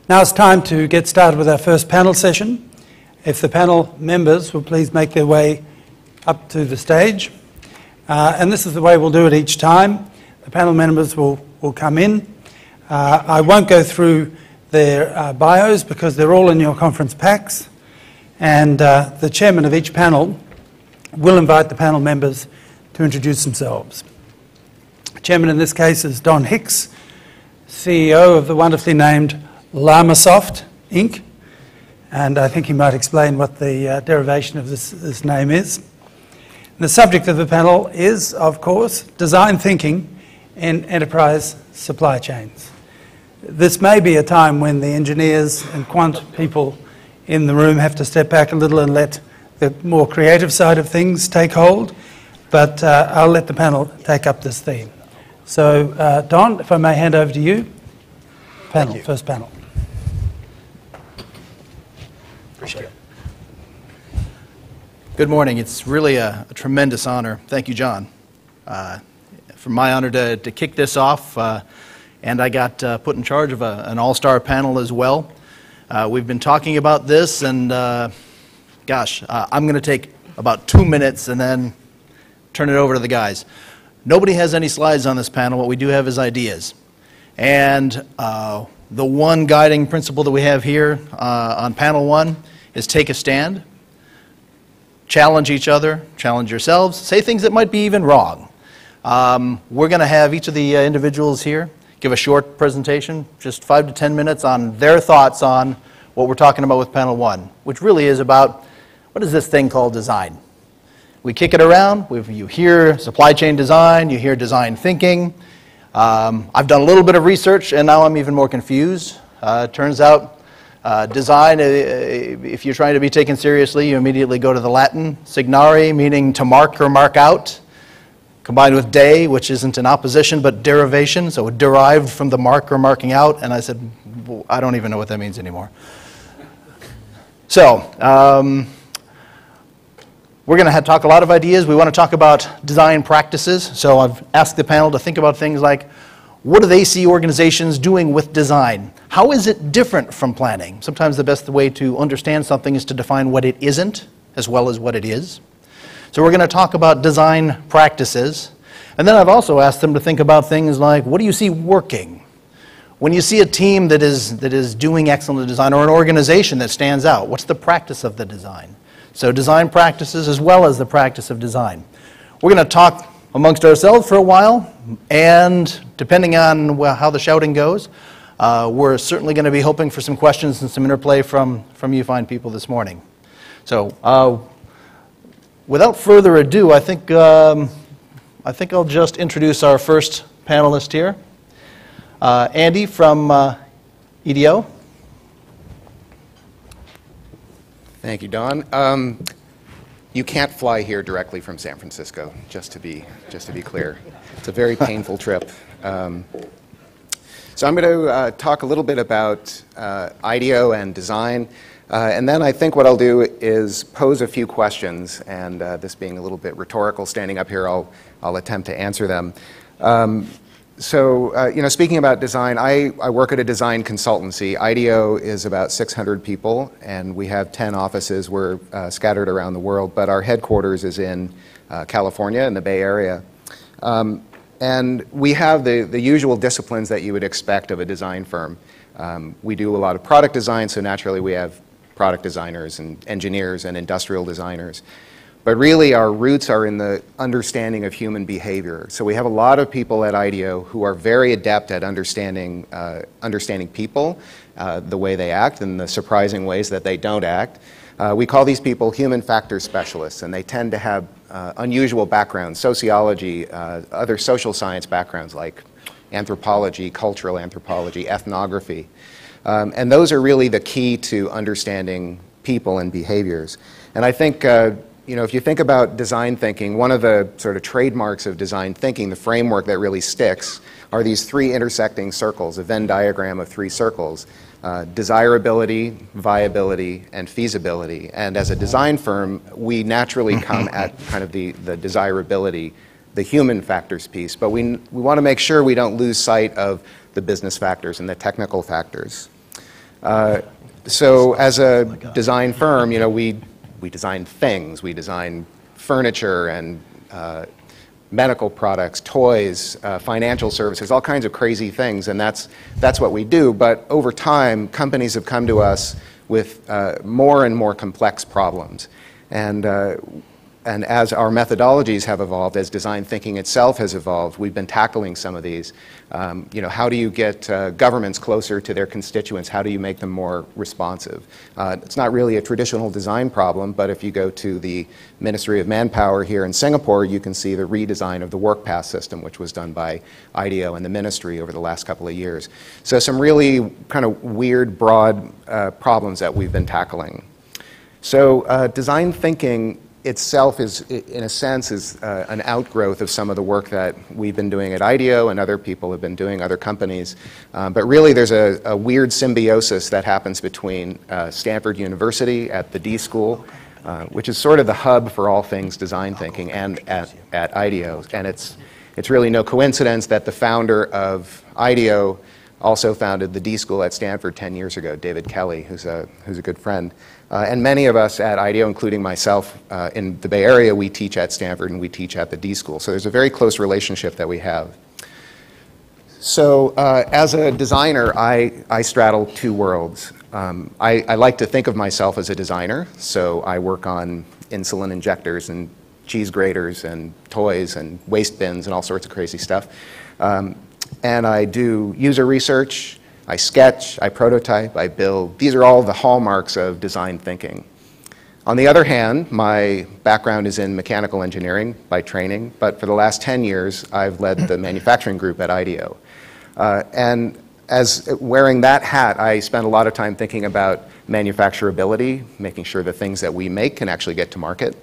Now it's time to get started with our first panel session. If the panel members will please make their way up to the stage. And this is the way we'll do it each time. The panel members will come in. I won't go through their bios because they're all in your conference packs. And the chairman of each panel will invite the panel members to introduce themselves. The chairman in this case is Don Hicks, CEO of the wonderfully named Llamasoft, Inc. And I think he might explain what the derivation of this name is. And the subject of the panel is, of course, design thinking in enterprise supply chains. This may be a time when the engineers and quant people in the room have to step back a little and let the more creative side of things take hold, but I'll let the panel take up this theme. So, Don, if I may hand over to you. Panel, first panel. Appreciate it. Good morning. It's really a tremendous honor. Thank you, John. For my honor to kick this off, and I got put in charge of an all-star panel as well. We've been talking about this, and gosh, I'm going to take about 2 minutes and then turn it over to the guys. Nobody has any slides on this panel. What we do have is ideas. And the one guiding principle that we have here on panel one is take a stand, challenge each other, challenge yourselves, say things that might be even wrong. We're going to have each of the individuals here give a short presentation, just 5 to 10 minutes, on their thoughts on what we're talking about with panel one, which really is about what is this thing called design. We kick it around. You hear supply chain design, you hear design thinking. I've done a little bit of research, and now I'm even more confused. It turns out design, if you're trying to be taken seriously, you immediately go to the Latin, signare, meaning to mark or mark out, combined with de, which isn't an opposition but derivation, so it derived from the mark or marking out, and I said, well, I don't even know what that means anymore. So, we're going to talk a lot of ideas. We want to talk about design practices. So I've asked the panel to think about things like, what do they see organizations doing with design? How is it different from planning? Sometimes the best way to understand something is to define what it isn't, as well as what it is. So we're going to talk about design practices. And then I've also asked them to think about things like, what do you see working? When you see a team that is doing excellent design, or an organization that stands out, what's the practice of the design? So design practices as well as the practice of design. We're going to talk amongst ourselves for a while, and depending on how the shouting goes, we're certainly going to be hoping for some questions and some interplay from you fine people this morning. So without further ado, I think I'll just introduce our first panelist here. Andy from EDO. Thank you, Don. You can't fly here directly from San Francisco, just to be clear. It's a very painful trip. So I'm going to talk a little bit about IDEO and design, and then I think what I'll do is pose a few questions, and this being a little bit rhetorical, standing up here, I'll attempt to answer them. So, speaking about design, I work at a design consultancy. IDEO is about 600 people, and we have 10 offices. We're scattered around the world, but our headquarters is in California, in the Bay Area. And we have the usual disciplines that you would expect of a design firm. We do a lot of product design, so naturally we have product designers and engineers and industrial designers. But really, our roots are in the understanding of human behavior. So we have a lot of people at IDEO who are very adept at understanding people, the way they act, and the surprising ways that they don't act. We call these people human factor specialists, and they tend to have unusual backgrounds, sociology, other social science backgrounds like anthropology, cultural anthropology, ethnography. And those are really the key to understanding people and behaviors. And I think if you think about design thinking, one of the sort of trademarks of design thinking, the framework that really sticks, are these three intersecting circles, a Venn diagram of three circles: desirability, viability, and feasibility. And as a design firm, we naturally come at kind of the desirability, the human factors piece, but we want to make sure we don't lose sight of the business factors and the technical factors. So as a design firm, you know, we design things. We design furniture and medical products, toys, financial services, all kinds of crazy things, and that's what we do. But over time, companies have come to us with more and more complex problems. And as our methodologies have evolved, as design thinking itself has evolved, we've been tackling some of these. You know, how do you get governments closer to their constituents? How do you make them more responsive? It's not really a traditional design problem, but if you go to the Ministry of Manpower here in Singapore, you can see the redesign of the work pass system, which was done by IDEO and the ministry over the last couple of years. So some really kind of weird, broad problems that we've been tackling. So design thinking itself is, in a sense, is an outgrowth of some of the work that we've been doing at IDEO and other people have been doing, other companies. But really there's a weird symbiosis that happens between Stanford University at the D School, which is sort of the hub for all things design thinking, and at IDEO. And it's really no coincidence that the founder of IDEO also founded the D School at Stanford 10 years ago, David Kelly, who's a good friend. And many of us at IDEO, including myself in the Bay Area, we teach at Stanford and we teach at the D School. So there's a very close relationship that we have. So as a designer, I straddle two worlds. I like to think of myself as a designer, so I work on insulin injectors and cheese graters and toys and waste bins and all sorts of crazy stuff. And I do user research, I sketch, I prototype, I build. These are all the hallmarks of design thinking. On the other hand, my background is in mechanical engineering by training, but for the last 10 years, I've led the manufacturing group at IDEO. And as wearing that hat, I spend a lot of time thinking about manufacturability, making sure the things that we make can actually get to market.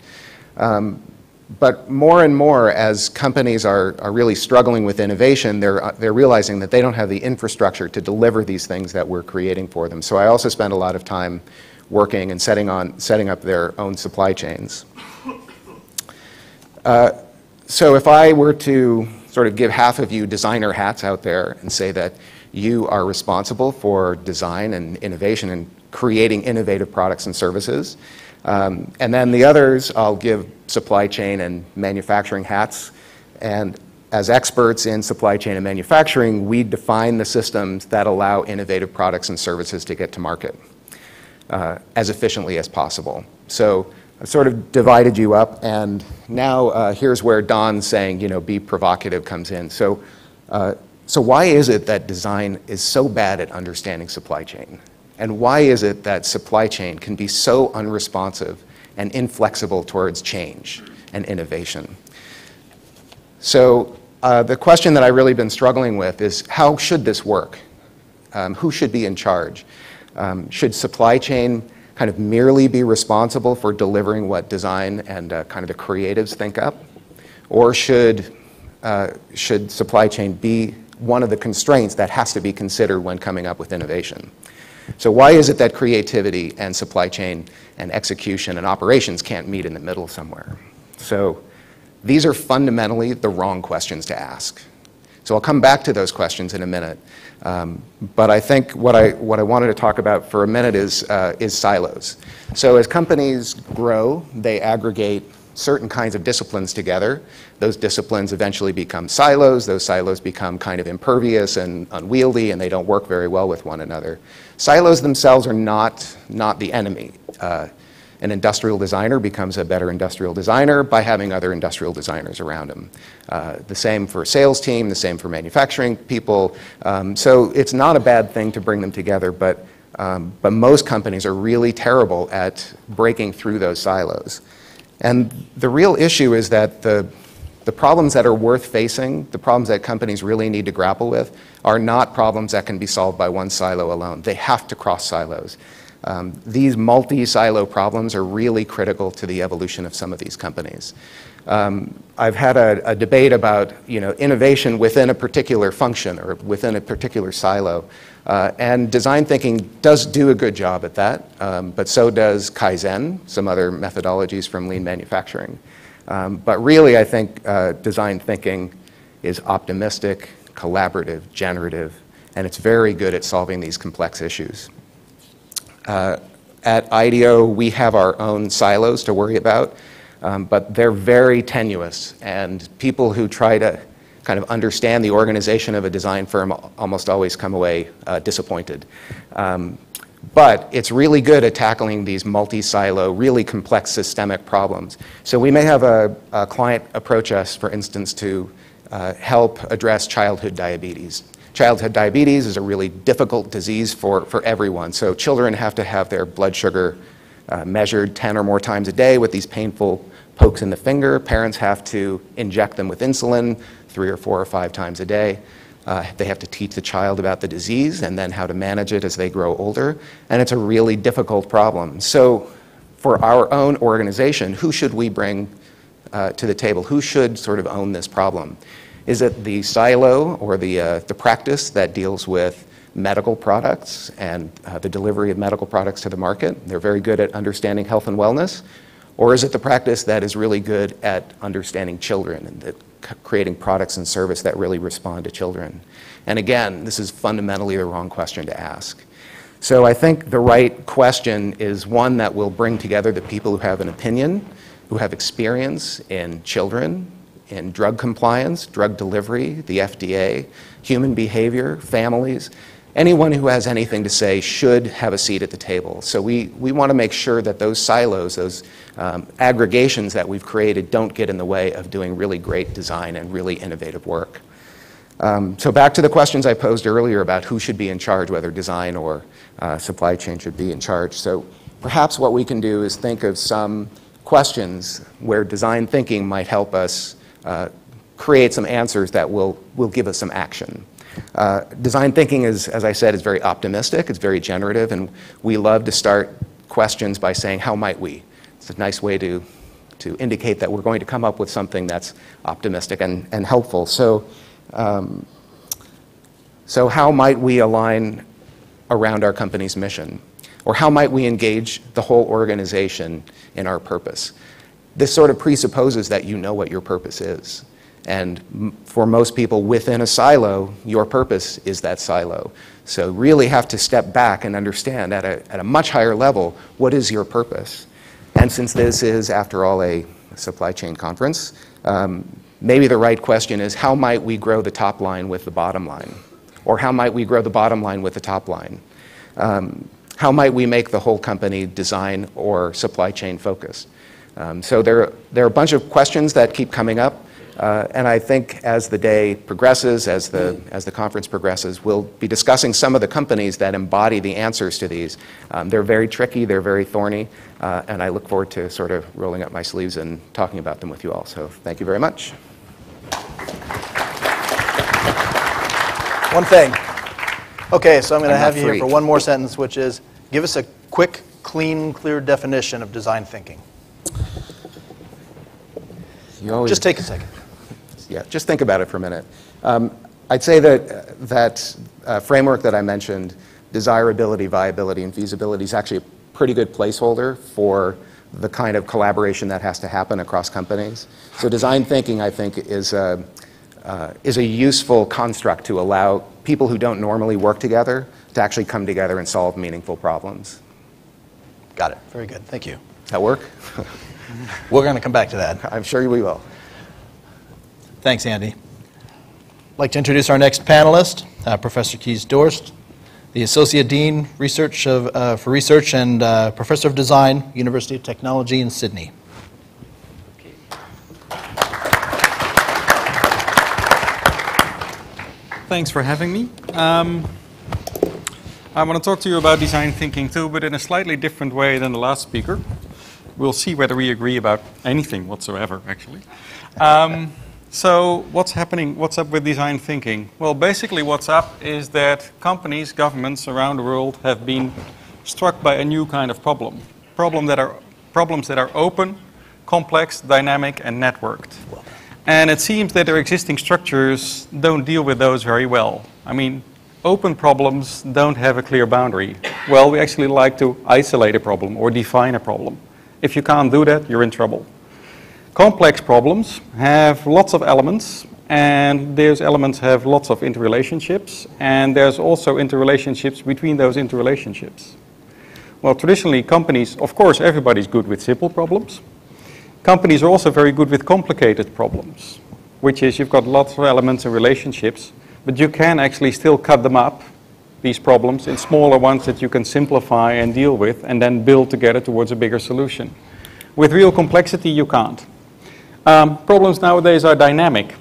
But more and more, as companies are really struggling with innovation, they're realizing that they don't have the infrastructure to deliver these things that we're creating for them. So I also spend a lot of time working and setting up their own supply chains. So if I were to sort of give half of you designer hats out there and say that you are responsible for design and innovation and creating innovative products and services, and then the others, I'll give supply chain and manufacturing hats. And as experts in supply chain and manufacturing, we define the systems that allow innovative products and services to get to market as efficiently as possible. So I've sort of divided you up, and now here's where Don's saying, you know, be provocative comes in. So why is it that design is so bad at understanding supply chain? And why is it that supply chain can be so unresponsive and inflexible towards change and innovation? So the question that I've really been struggling with is, how should this work? Who should be in charge? Should supply chain kind of merely be responsible for delivering what design and kind of the creatives think up? Or should supply chain be one of the constraints that has to be considered when coming up with innovation? So why is it that creativity and supply chain and execution and operations can't meet in the middle somewhere? So these are fundamentally the wrong questions to ask. So I'll come back to those questions in a minute. But I think what I wanted to talk about for a minute is silos. So as companies grow, they aggregate certain kinds of disciplines together. Those disciplines eventually become silos. Those silos become kind of impervious and unwieldy, and they don't work very well with one another. Silos themselves are not the enemy. An industrial designer becomes a better industrial designer by having other industrial designers around him. The same for a sales team, the same for manufacturing people. So it's not a bad thing to bring them together, but most companies are really terrible at breaking through those silos. And the real issue is that the problems that are worth facing, the problems that companies really need to grapple with, are not problems that can be solved by one silo alone. They have to cross silos. These multi-silo problems are really critical to the evolution of some of these companies. I've had a debate about, you know, innovation within a particular function or within a particular silo. And design thinking does do a good job at that, but so does Kaizen, some other methodologies from lean manufacturing. But really, I think design thinking is optimistic, collaborative, generative, and it's very good at solving these complex issues. At IDEO, we have our own silos to worry about, but they're very tenuous, and people who try to kind of understand the organization of a design firm almost always come away disappointed. But it's really good at tackling these multi-silo, really complex systemic problems. So we may have a client approach us, for instance, to help address childhood diabetes. Childhood diabetes is a really difficult disease for everyone. So children have to have their blood sugar measured 10 or more times a day with these painful pokes in the finger. Parents have to inject them with insulin 3 or 4 or 5 times a day. They have to teach the child about the disease and then how to manage it as they grow older. And it's a really difficult problem. So for our own organization, who should we bring to the table? Who should sort of own this problem? Is it the silo or the practice that deals with medical products and the delivery of medical products to the market? They're very good at understanding health and wellness. Or is it the practice that is really good at understanding children and creating products and service that really respond to children? And again, this is fundamentally the wrong question to ask. So I think the right question is one that will bring together the people who have an opinion, who have experience in children, in drug compliance, drug delivery, the FDA, human behavior, families. Anyone who has anything to say should have a seat at the table. So we want to make sure that those silos, those aggregations that we've created don't get in the way of doing really great design and really innovative work. So back to the questions I posed earlier about who should be in charge, whether design or supply chain should be in charge. So perhaps what we can do is think of some questions where design thinking might help us create some answers that will give us some action. Design thinking is, as I said, is very optimistic, it's very generative, and we love to start questions by saying, how might we? It's a nice way to indicate that we're going to come up with something that's optimistic and helpful. So how might we align around our company's mission? Or how might we engage the whole organization in our purpose? This sort of presupposes that you know what your purpose is. And for most people within a silo, your purpose is that silo. So really have to step back and understand at a much higher level, what is your purpose? And since this is, after all, a supply chain conference, maybe the right question is, how might we grow the top line with the bottom line? Or how might we grow the bottom line with the top line? How might we make the whole company design or supply chain focused? So there are a bunch of questions that keep coming up. And I think as the day progresses, as the conference progresses, we'll be discussing some of the companies that embody the answers to these. They're very tricky, they're very thorny, and I look forward to sort of rolling up my sleeves and talking about them with you all. So thank you very much. One thing. Okay, so I'm going to I'm have not you here free. for one more sentence, which is, give us a quick, clean, clear definition of design thinking. Just take a second. Yeah, just think about it for a minute. I'd say that framework that I mentioned, desirability, viability, and feasibility, is actually a pretty good placeholder for the kind of collaboration that has to happen across companies. So design thinking, I think, is a useful construct to allow people who don't normally work together to actually come together and solve meaningful problems. Got it. Very good. Thank you. Does that work? We're going to come back to that. I'm sure we will. Thanks, Andy. I'd like to introduce our next panelist, Professor Kees Dorst, the Associate Dean for Research and Professor of Design, University of Technology in Sydney. Thanks for having me. I want to talk to you about design thinking too, but in a slightly different way than the last speaker. We'll see whether we agree about anything whatsoever, actually. So what's happening? What's up with design thinking? Well, basically what's up is that companies, governments around the world have been struck by a new kind of problem. Problems that are open, complex, dynamic, and networked. And it seems that their existing structures don't deal with those very well. I mean, open problems don't have a clear boundary. Well, we actually like to isolate a problem or define a problem. If you can't do that, you're in trouble. Complex problems have lots of elements, and those elements have lots of interrelationships, and there's also interrelationships between those interrelationships. Well, traditionally, companies, of course, everybody's good with simple problems. Companies are also very good with complicated problems, which is you've got lots of elements and relationships, but you can actually still cut them up, these problems, in smaller ones that you can simplify and deal with, and then build together towards a bigger solution. With real complexity, you can't. Problems nowadays are dynamic.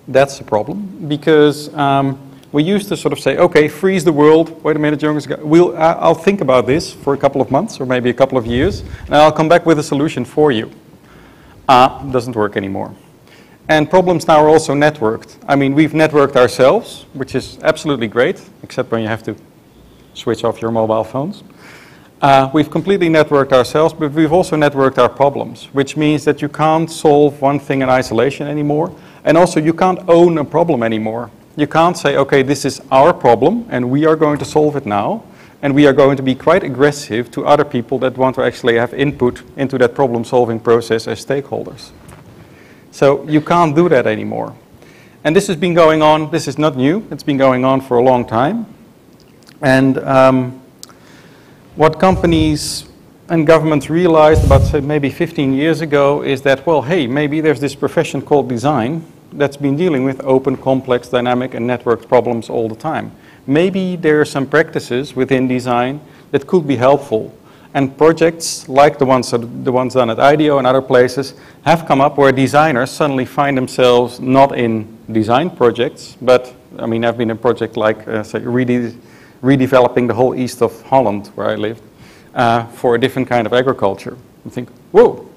That's the problem, because we used to sort of say, okay, freeze the world. Wait a minute, Jonas, I'll think about this for a couple of months or maybe a couple of years, and I'll come back with a solution for you. Doesn't work anymore. And problems now are also networked. I mean, we've networked ourselves, which is absolutely great, except when you have to switch off your mobile phones. We've completely networked ourselves, but we've also networked our problems, which means that you can't solve one thing in isolation anymore, and also you can't own a problem anymore. You can't say, okay, this is our problem, and we are going to solve it now, and we are going to be quite aggressive to other people that want to actually have input into that problem-solving process as stakeholders. So you can't do that anymore. And this has been going on, this is not new, it's been going on for a long time. And what companies and governments realized about, say, maybe 15 years ago is that, well, hey, maybe there's this profession called design that's been dealing with open, complex, dynamic, and networked problems all the time. Maybe there are some practices within design that could be helpful. And projects like the ones done at IDEO and other places have come up where designers suddenly find themselves not in design projects, but, I mean, I've been in a project like, say, redeveloping the whole east of Holland, where I lived, for a different kind of agriculture. You think, whoa,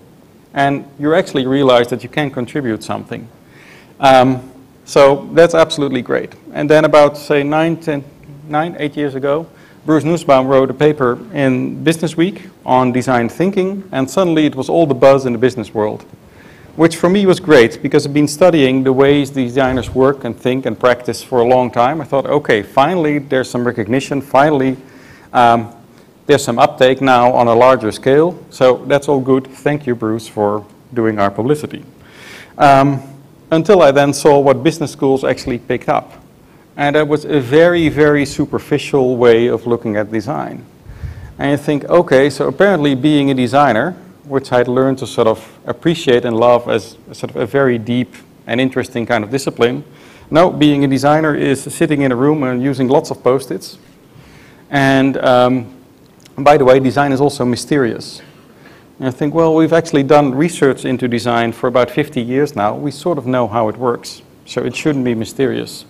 and you actually realize that you can contribute something. So that's absolutely great. And then about, say, 8 years ago, Bruce Nussbaum wrote a paper in Business Week on design thinking, and suddenly it was all the buzz in the business world, which for me was great because I've been studying the ways designers work and think and practice for a long time. I thought, okay, finally there's some recognition, finally there's some uptake now on a larger scale, so that's all good. Thank you, Bruce, for doing our publicity. Until I then saw what business schools actually picked up. And that was a very, very superficial way of looking at design. And you think, okay, so apparently being a designer, which I'd learned to sort of appreciate and love as sort of a very deep and interesting kind of discipline. No, being a designer is sitting in a room and using lots of Post-its. And by the way, design is also mysterious. And I think, well, we've actually done research into design for about 50 years now. We sort of know how it works, so it shouldn't be mysterious.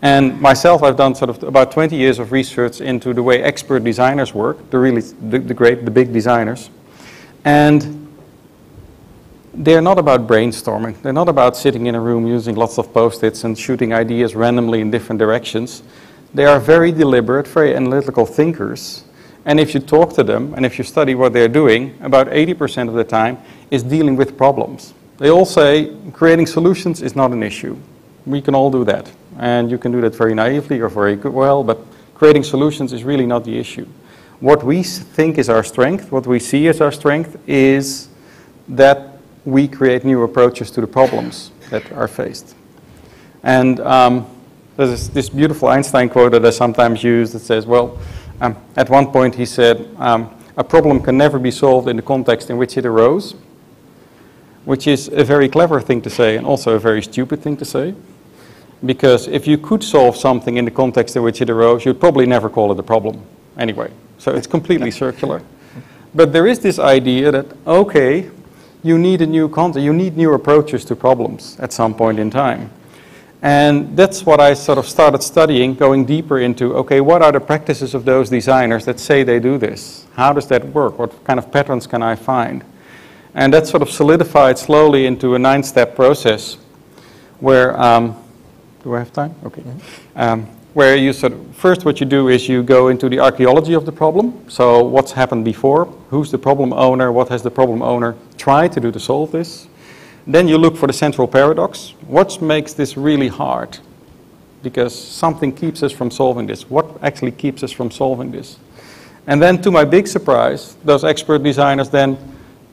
And myself, I've done sort of about 20 years of research into the way expert designers work, the big designers. And they're not about brainstorming. They're not about sitting in a room using lots of Post-its and shooting ideas randomly in different directions. They are very deliberate, very analytical thinkers. And if you talk to them, and if you study what they're doing, about 80% of the time is dealing with problems. They all say creating solutions is not an issue. We can all do that. And you can do that very naively or very well, but creating solutions is really not the issue. What we think is our strength, what we see as our strength, is that we create new approaches to the problems that are faced. And there's this beautiful Einstein quote that I sometimes use that says, well, at one point he said, a problem can never be solved in the context in which it arose, which is a very clever thing to say and also a very stupid thing to say. Because if you could solve something in the context in which it arose, you'd probably never call it a problem anyway. So it's completely circular. But there is this idea that, okay, you need a new context, you need new approaches to problems at some point in time. And that's what I sort of started studying, going deeper into, okay, what are the practices of those designers that say they do this? How does that work? What kind of patterns can I find? And that sort of solidified slowly into a 9-step process where, do I have time? Okay. Where you sort of, first what you do is you go into the archaeology of the problem. So what's happened before? Who's the problem owner? What has the problem owner tried to do to solve this? Then you look for the central paradox. What makes this really hard? Because something keeps us from solving this. What actually keeps us from solving this? And then to my big surprise, those expert designers then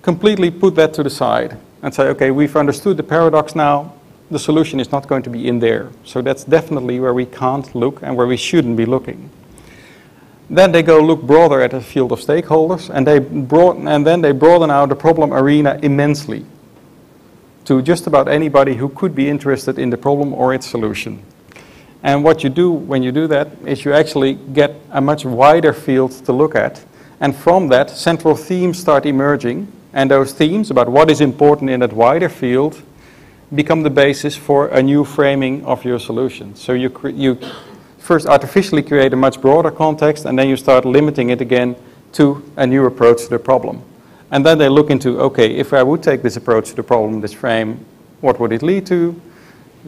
completely put that to the side and say, okay, we've understood the paradox now. The solution is not going to be in there. So that's definitely where we can't look and where we shouldn't be looking. Then they go look broader at a field of stakeholders, and then they broaden out the problem arena immensely to just about anybody who could be interested in the problem or its solution. And what you do when you do that is you actually get a much wider field to look at, and from that central themes start emerging, and those themes about what is important in that wider field become the basis for a new framing of your solution. So you first artificially create a much broader context, and then you start limiting it again to a new approach to the problem. And then they look into, okay, if I would take this approach to the problem, this frame, what would it lead to?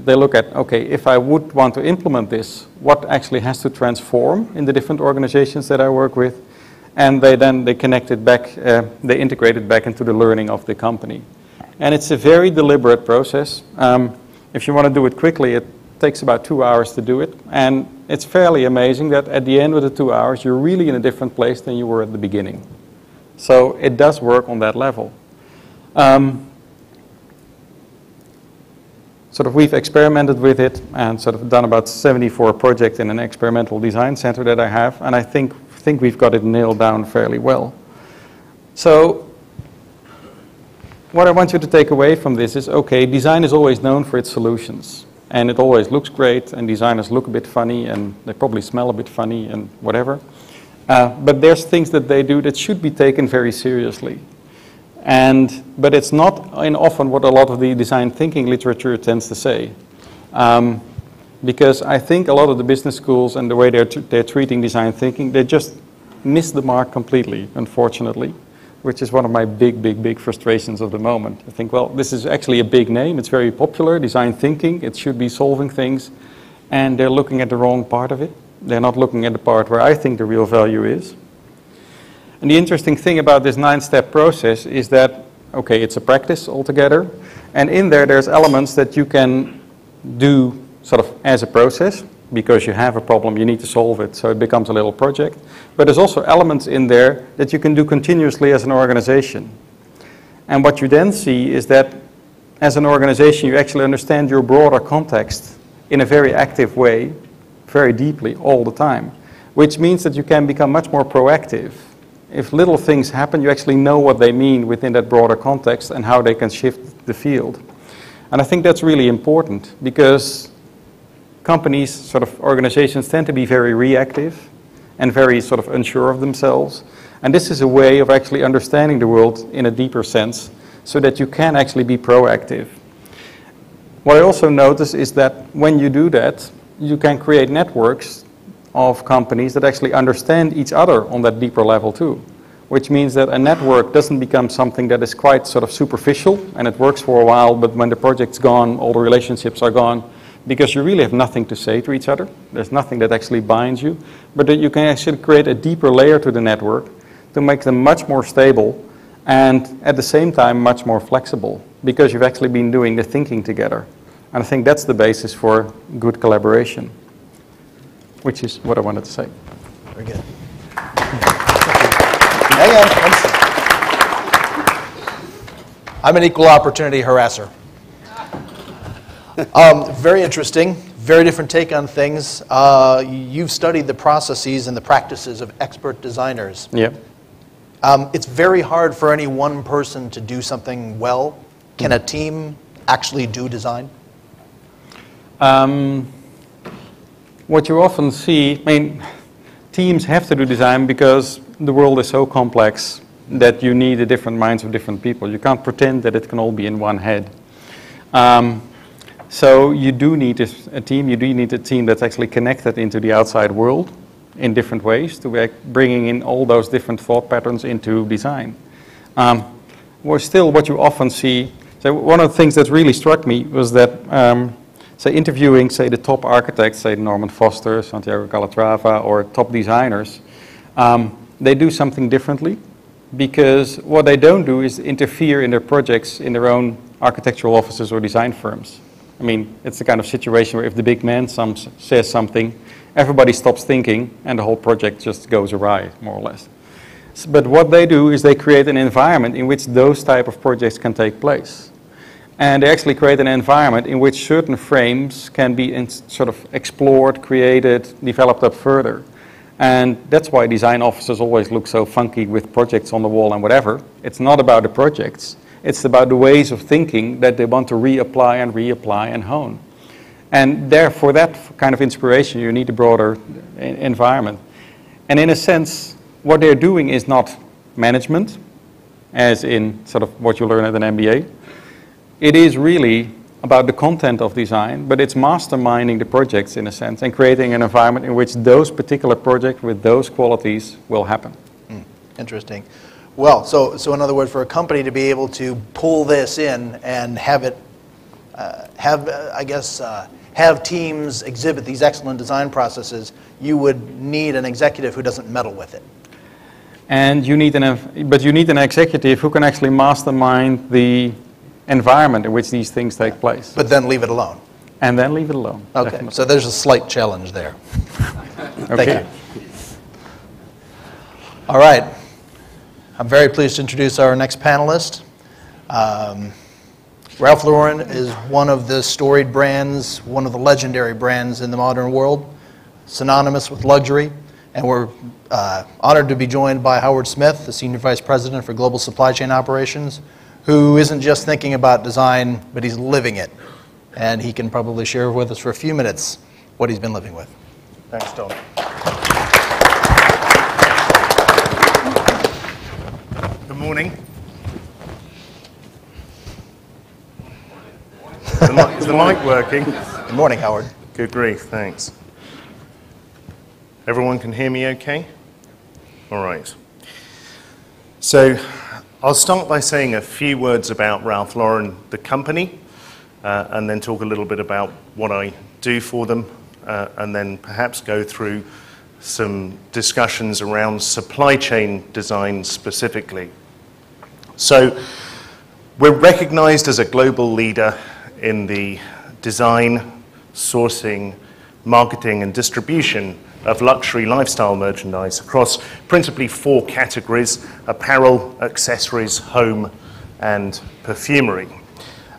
They look at, okay, if I would want to implement this, what actually has to transform in the different organizations that I work with? And they connect it back, they integrate it back into the learning of the company. And it's a very deliberate process. If you want to do it quickly, it takes about 2 hours to do it. And it's fairly amazing that at the end of the 2 hours, you're really in a different place than you were at the beginning. So it does work on that level. We've experimented with it and done about 74 projects in an experimental design center that I have, and I think we've got it nailed down fairly well. So what I want you to take away from this is, okay, design is always known for its solutions, and it always looks great, and designers look a bit funny, and they probably smell a bit funny, and whatever. But there's things that they do that should be taken very seriously. But it's not often what a lot of the design thinking literature tends to say. Because I think a lot of the business schools and the way they're treating design thinking, they just miss the mark completely, unfortunately, which is one of my big frustrations of the moment. I think, well, this is actually a big name. It's very popular, design thinking. It should be solving things. And they're looking at the wrong part of it. They're not looking at the part where I think the real value is. And the interesting thing about this 9-step process is that, okay, it's a practice altogether. And in there's elements that you can do as a process, because you have a problem, you need to solve it, so it becomes a little project. But there's also elements in there that you can do continuously as an organization. And what you then see is that as an organization, you actually understand your broader context in a very active way, very deeply, all the time, which means that you can become much more proactive. If little things happen, you actually know what they mean within that broader context and how they can shift the field. And I think that's really important, because companies, organizations tend to be very reactive and very unsure of themselves. And this is a way of actually understanding the world in a deeper sense, so that you can actually be proactive. What I also notice is that when you do that, you can create networks of companies that actually understand each other on that deeper level too, which means that a network doesn't become something that is quite superficial and it works for a while, but when the project's gone, all the relationships are gone, because you really have nothing to say to each other. There's nothing that actually binds you, but that you can actually create a deeper layer to the network to make them much more stable and at the same time much more flexible, because you've actually been doing the thinking together. And I think that's the basis for good collaboration, which is what I wanted to say. Very good. Hang on. I'm an equal opportunity harasser. Very interesting, very different take on things. You've studied the processes and the practices of expert designers. Yeah. It's very hard for any one person to do something well. Can a team actually do design? What you often see, teams have to do design because the world is so complex that you need the different minds of different people. You can't pretend that it can all be in one head. So you do need a team. You do need a team that's actually connected into the outside world in different ways, to bringing in all those different thought patterns into design. What you often see, so one of the things that really struck me was that interviewing, the top architects, Norman Foster, Santiago Calatrava, or top designers, they do something differently, because what they don't do is interfere in their projects in their own architectural offices or design firms. It's the kind of situation where if the big man says something, everybody stops thinking and the whole project just goes awry, more or less. But what they do is they create an environment in which those type of projects can take place. And they actually create an environment in which certain frames can be explored, created, developed up further. And that's why design offices always look so funky with projects on the wall and whatever. It's not about the projects. It's about the ways of thinking that they want to reapply and hone. And for that kind of inspiration, you need a broader environment. And in a sense, what they're doing is not management, as in sort of what you learn at an MBA. It is really about the content of design, but it's masterminding the projects in a sense and creating an environment in which those particular projects with those qualities will happen. Interesting. Well, so in other words, for a company to be able to pull this in and have it, have teams exhibit these excellent design processes, you would need an executive who doesn't meddle with it. And you need an executive who can actually mastermind the environment in which these things take place. But then leave it alone. And then leave it alone. Okay, definitely. So there's a slight challenge there. Okay. Thank you. All right. I'm very pleased to introduce our next panelist. Ralph Lauren is one of the storied brands, one of the legendary brands in the modern world, synonymous with luxury. And we're honored to be joined by Howard Smith, the Senior Vice President for Global Supply Chain Operations, who isn't just thinking about design, but he's living it. And he can probably share with us for a few minutes what he's been living with. Thanks, Tony. Good morning. Is the mic working? Good morning, Howard. Good grief, thanks. Everyone can hear me okay? All right. So I'll start by saying a few words about Ralph Lauren, the company, and then talk a little bit about what I do for them, and then perhaps go through some discussions around supply chain design specifically. So we're recognized as a global leader in the design, sourcing, marketing, and distribution of luxury lifestyle merchandise across principally 4 categories: apparel, accessories, home, and perfumery.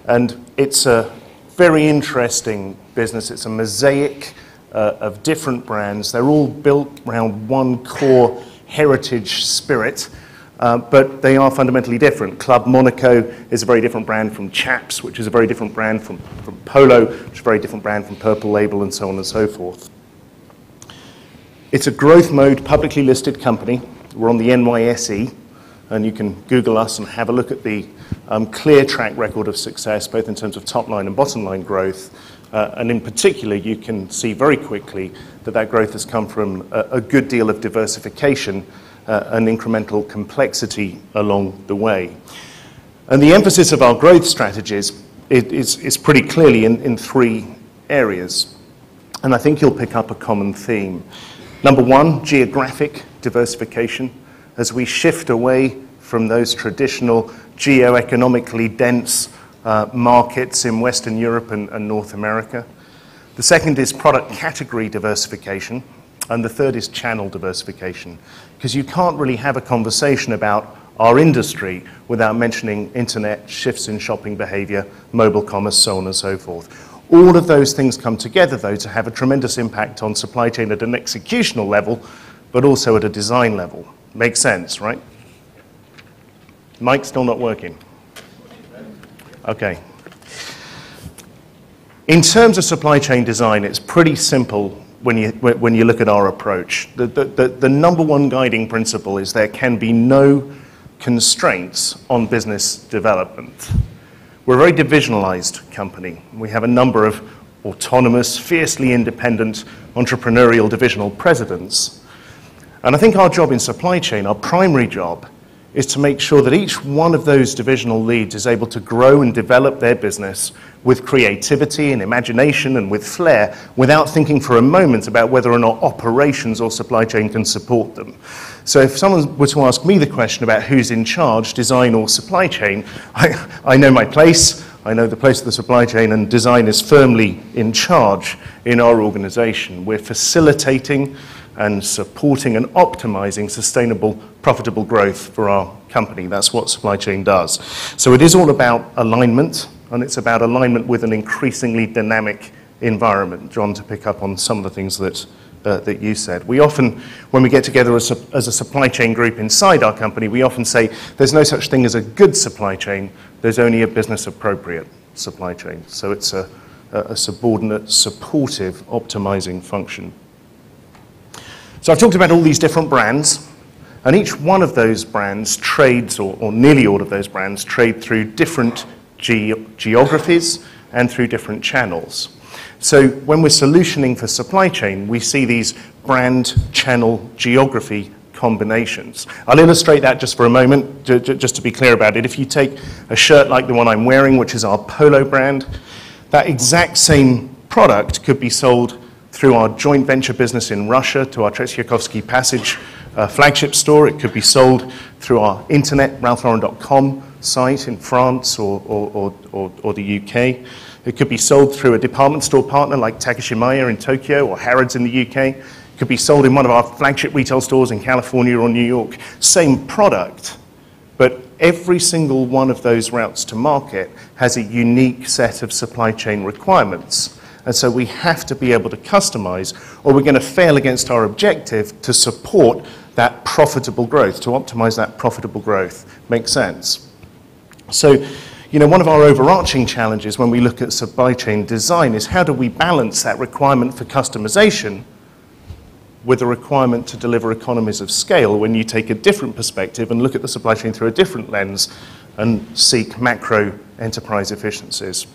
And it's a very interesting business. It's a mosaic of different brands. They're all built around one core heritage spirit, but they are fundamentally different. Club Monaco is a very different brand from Chaps, which is a very different brand from Polo, which is a very different brand from Purple Label, and so on and so forth. It's a growth mode, publicly listed company. We're on the NYSE, and you can Google us and have a look at the clear track record of success, both in terms of top line and bottom line growth. And in particular, you can see very quickly that that growth has come from a good deal of diversification and incremental complexity along the way. And the emphasis of our growth strategies is pretty clearly in 3 areas. And I think you'll pick up a common theme. Number 1, geographic diversification. As we shift away from those traditional geo-economically dense markets in Western Europe and North America. The second is product category diversification. And the third is channel diversification. Because you can't really have a conversation about our industry without mentioning internet, shifts in shopping behavior, mobile commerce, so on and so forth. All of those things come together, though, to have a tremendous impact on supply chain at an executional level, but also at a design level. Makes sense, right? Mic's still not working. Okay. In terms of supply chain design, it's pretty simple when you look at our approach. The number 1 guiding principle is there can be no constraints on business development. We're a very divisionalized company. We have a number of autonomous, fiercely independent, entrepreneurial divisional presidents. And I think our job in supply chain, our primary job, is to make sure that each one of those divisional leads is able to grow and develop their business with creativity and imagination and with flair, without thinking for a moment about whether or not operations or supply chain can support them. So if someone were to ask me the question about who's in charge, design or supply chain, I know my place, I know the place of the supply chain, and design is firmly in charge in our organization. We're facilitating and supporting and optimizing sustainable, profitable growth for our company. That's what supply chain does. So it is all about alignment, and it's about alignment with an increasingly dynamic environment. John, to pick up on some of the things that that you said. We often, when we get together as a supply chain group inside our company, we often say there's no such thing as a good supply chain, there's only a business appropriate supply chain. So it's a subordinate, supportive, optimizing function. So I've talked about all these different brands, and each one of those brands trades, or nearly all of those brands, trade through different geographies and through different channels. So when we're solutioning for supply chain, we see these brand, channel, geography combinations. I'll illustrate that just for a moment, just to be clear about it. If you take a shirt like the one I'm wearing, which is our Polo brand, that exact same product could be sold through our joint venture business in Russia to our Tretyakhovsky Passage flagship store. It could be sold through our internet, ralphlauren.com site in France or the UK. It could be sold through a department store partner like Takashimaya in Tokyo or Harrods in the UK. It could be sold in one of our flagship retail stores in California or New York. Same product, but every single one of those routes to market has a unique set of supply chain requirements. And so we have to be able to customize, or we're going to fail against our objective to support that profitable growth, to optimize that profitable growth. Makes sense? So, one of our overarching challenges when we look at supply chain design is how do we balance that requirement for customization with the requirement to deliver economies of scale when you take a different perspective and look at the supply chain through a different lens and seek macro enterprise efficiencies.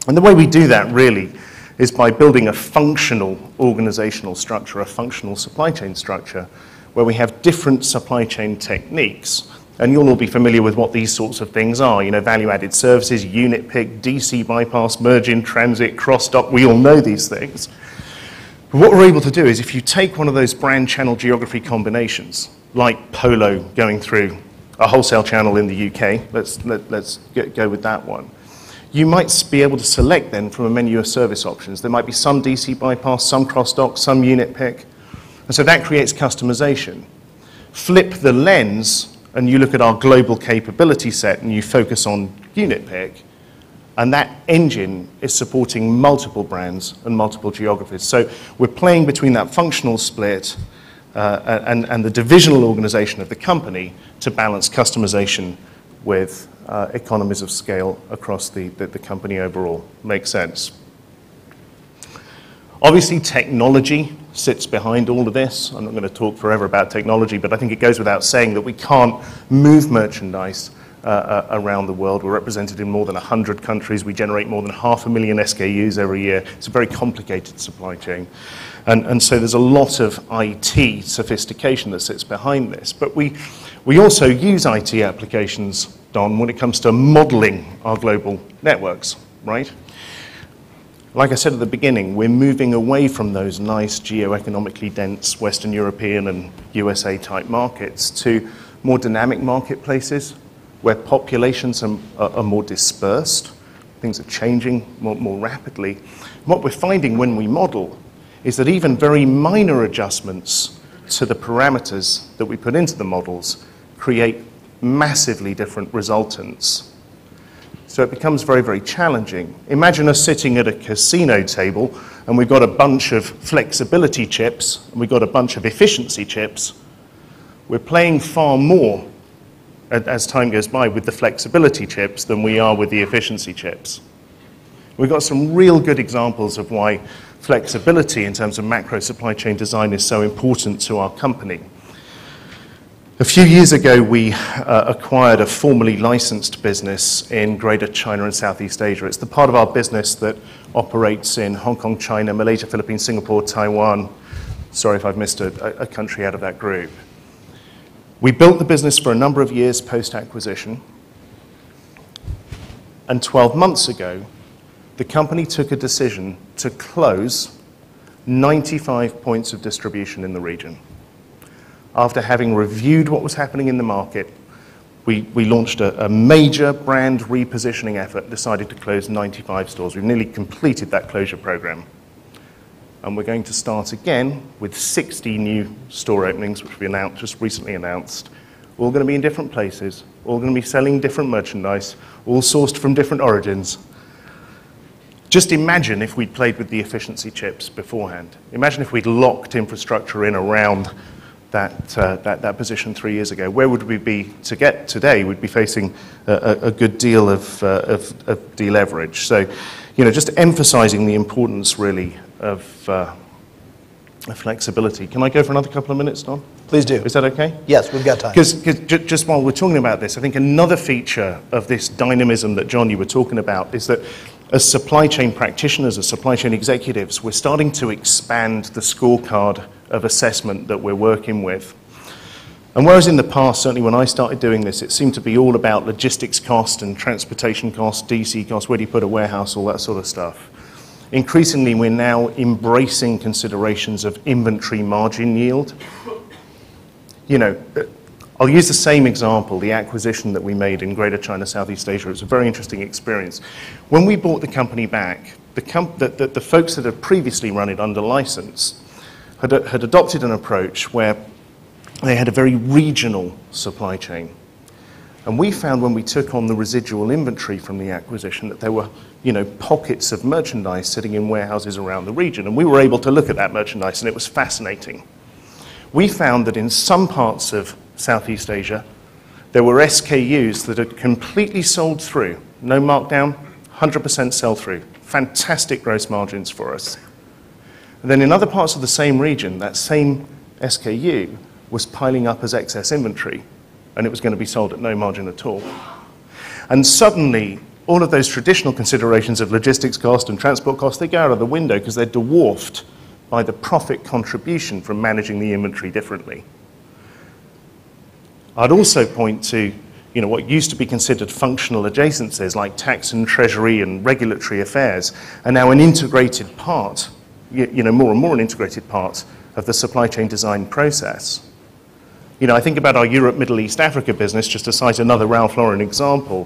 And the way we do that really is by building a functional organizational structure, a functional supply chain structure, where we have different supply chain techniques. And you'll all be familiar with what these sorts of things are, value-added services, unit pick, DC bypass, merge-in, transit, cross-dock. We all know these things. But what we're able to do is if you take one of those brand channel geography combinations, like Polo going through a wholesale channel in the UK, let's go with that one. You might be able to select then from a menu of service options. There might be some DC bypass, some cross-dock, some unit pick. And so that creates customization. Flip the lens and you look at our global capability set and you focus on unit pick, and that engine is supporting multiple brands and multiple geographies. So we're playing between that functional split and the divisional organization of the company to balance customization with economies of scale across the company overall. Makes sense. Obviously, technology sits behind all of this. I'm not going to talk forever about technology, but I think it goes without saying that we can't move merchandise around the world. We're represented in more than 100 countries. We generate more than 500,000 SKUs every year. It's a very complicated supply chain. And so there's a lot of IT sophistication that sits behind this. But we also use IT applications, Don, when it comes to modeling our global networks, right? Like I said at the beginning, we're moving away from those nice geo-economically dense Western European and USA type markets to more dynamic marketplaces where populations are more dispersed. Things are changing more rapidly. What we're finding when we model is that even very minor adjustments to the parameters that we put into the models create massively different resultants. So it becomes very, very challenging. Imagine us sitting at a casino table and we've got a bunch of flexibility chips and we've got a bunch of efficiency chips. We're playing far more as time goes by with the flexibility chips than we are with the efficiency chips. We've got some real good examples of why flexibility in terms of macro supply chain design is so important to our company. A few years ago, we acquired a formerly licensed business in Greater China and Southeast Asia. It's the part of our business that operates in Hong Kong, China, Malaysia, Philippines, Singapore, Taiwan. Sorry if I've missed a country out of that group. We built the business for a number of years post-acquisition. And 12 months ago, the company took a decision to close 95 points of distribution in the region. After having reviewed what was happening in the market, we launched a major brand repositioning effort, decided to close 95 stores. We've nearly completed that closure program. And we're going to start again with 60 new store openings, which we just recently announced. All going to be in different places, all going to be selling different merchandise, all sourced from different origins, Just imagine if we'd played with the efficiency chips beforehand. Imagine if we'd locked infrastructure in around that position 3 years ago. Where would we be to get today? We'd be facing a good deal of deleverage. So, just emphasizing the importance really of flexibility. Can I go for another couple of minutes, Don? Please do. Is that okay? Yes, we've got time. Because just while we're talking about this, I think another feature of this dynamism that, John, you were talking about is that as supply chain practitioners, as supply chain executives, we're starting to expand the scorecard of assessment that we're working with. And whereas in the past, certainly when I started doing this, it seemed to be all about logistics cost and transportation cost, DC cost, where do you put a warehouse, all that sort of stuff. Increasingly, we're now embracing considerations of inventory margin yield. I'll use the same example, the acquisition that we made in Greater China, Southeast Asia. It was a very interesting experience. When we bought the company back, the folks that had previously run it under license had adopted an approach where they had a very regional supply chain. And we found when we took on the residual inventory from the acquisition that there were, pockets of merchandise sitting in warehouses around the region. And we were able to look at that merchandise, and it was fascinating. We found that in some parts of Southeast Asia, there were SKUs that had completely sold through, no markdown, 100% sell-through, fantastic gross margins for us. And then in other parts of the same region, that same SKU was piling up as excess inventory, and it was going to be sold at no margin at all. And suddenly, all of those traditional considerations of logistics cost and transport cost, they go out of the window because they're dwarfed by the profit contribution from managing the inventory differently. I'd also point to, what used to be considered functional adjacencies like tax and treasury and regulatory affairs are now an integrated part, more and more an integrated part of the supply chain design process. I think about our Europe, Middle East, Africa business, just to cite another Ralph Lauren example,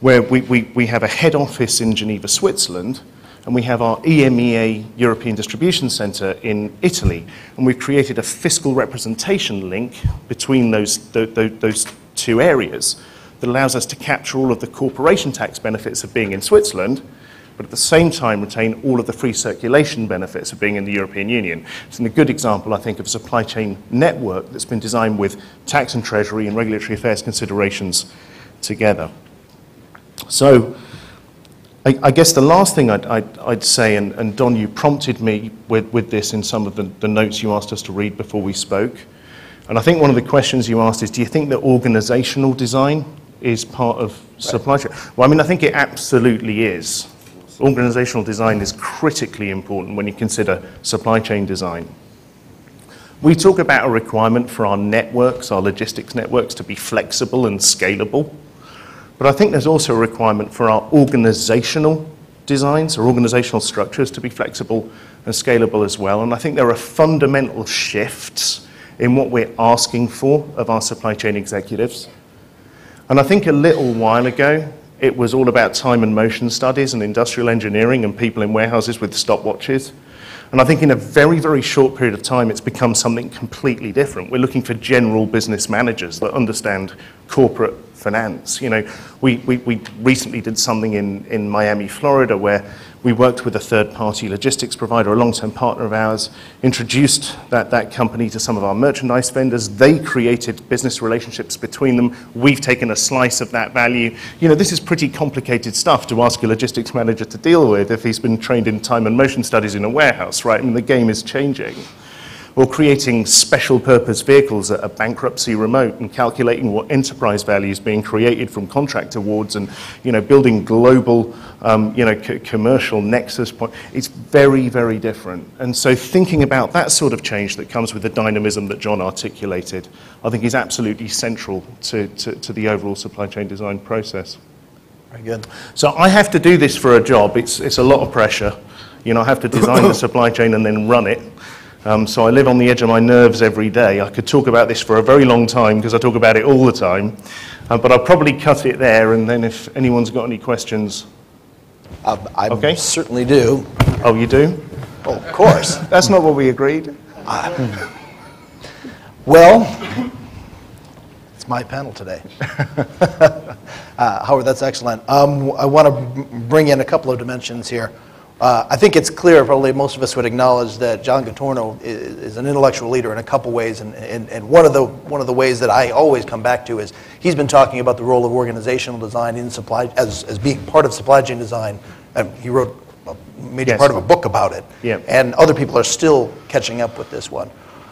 where we have a head office in Geneva, Switzerland, and we have our EMEA European Distribution Center in Italy, and we've created a fiscal representation link between those two areas that allows us to capture all of the corporation tax benefits of being in Switzerland, but at the same time retain all of the free circulation benefits of being in the European Union. It's a good example, I think, of a supply chain network that's been designed with tax and treasury and regulatory affairs considerations together. So, I guess the last thing I'd say, and Don, you prompted me with this in some of the notes you asked us to read before we spoke. And I think one of the questions you asked is, do you think that organizational design is part of supply chain? Well, I think it absolutely is. Organizational design is critically important when you consider supply chain design. We talk about a requirement for our networks, our logistics networks, to be flexible and scalable. But I think there's also a requirement for our organizational designs or organizational structures to be flexible and scalable as well. And I think there are fundamental shifts in what we're asking for of our supply chain executives. And I think a little while ago, it was all about time and motion studies and industrial engineering and people in warehouses with stopwatches. And I think in a very, very short period of time, it's become something completely different. We're looking for general business managers that understand corporate finance. We recently did something in Miami, Florida, where we worked with a third-party logistics provider, a long-term partner of ours, introduced that company to some of our merchandise vendors. They created business relationships between them. We've taken a slice of that value. This is pretty complicated stuff to ask a logistics manager to deal with if he's been trained in time and motion studies in a warehouse, right? The game is changing. Or creating special purpose vehicles at a bankruptcy remote and calculating what enterprise value is being created from contract awards and, building global, commercial nexus point. It's very, very different. And so thinking about that sort of change that comes with the dynamism that John articulated, I think is absolutely central to the overall supply chain design process. Very good. So I have to do this for a job. It's a lot of pressure. I have to design the supply chain and then run it. So I live on the edge of my nerves every day. I could talk about this for a very long time because I talk about it all the time. But I'll probably cut it there, and then if anyone's got any questions. I certainly do. Oh, you do? Oh, of course. That's not what we agreed. Well, it's It's my panel today. Howard, that's excellent. I want to bring in a couple of dimensions here. I think it's clear, probably most of us would acknowledge that John Gatorno is an intellectual leader in a couple ways, and one of the ways that I always come back to is he's been talking about the role of organizational design in supply as being part of supply chain design. He wrote a major part of a book about it, and other people are still catching up with this one.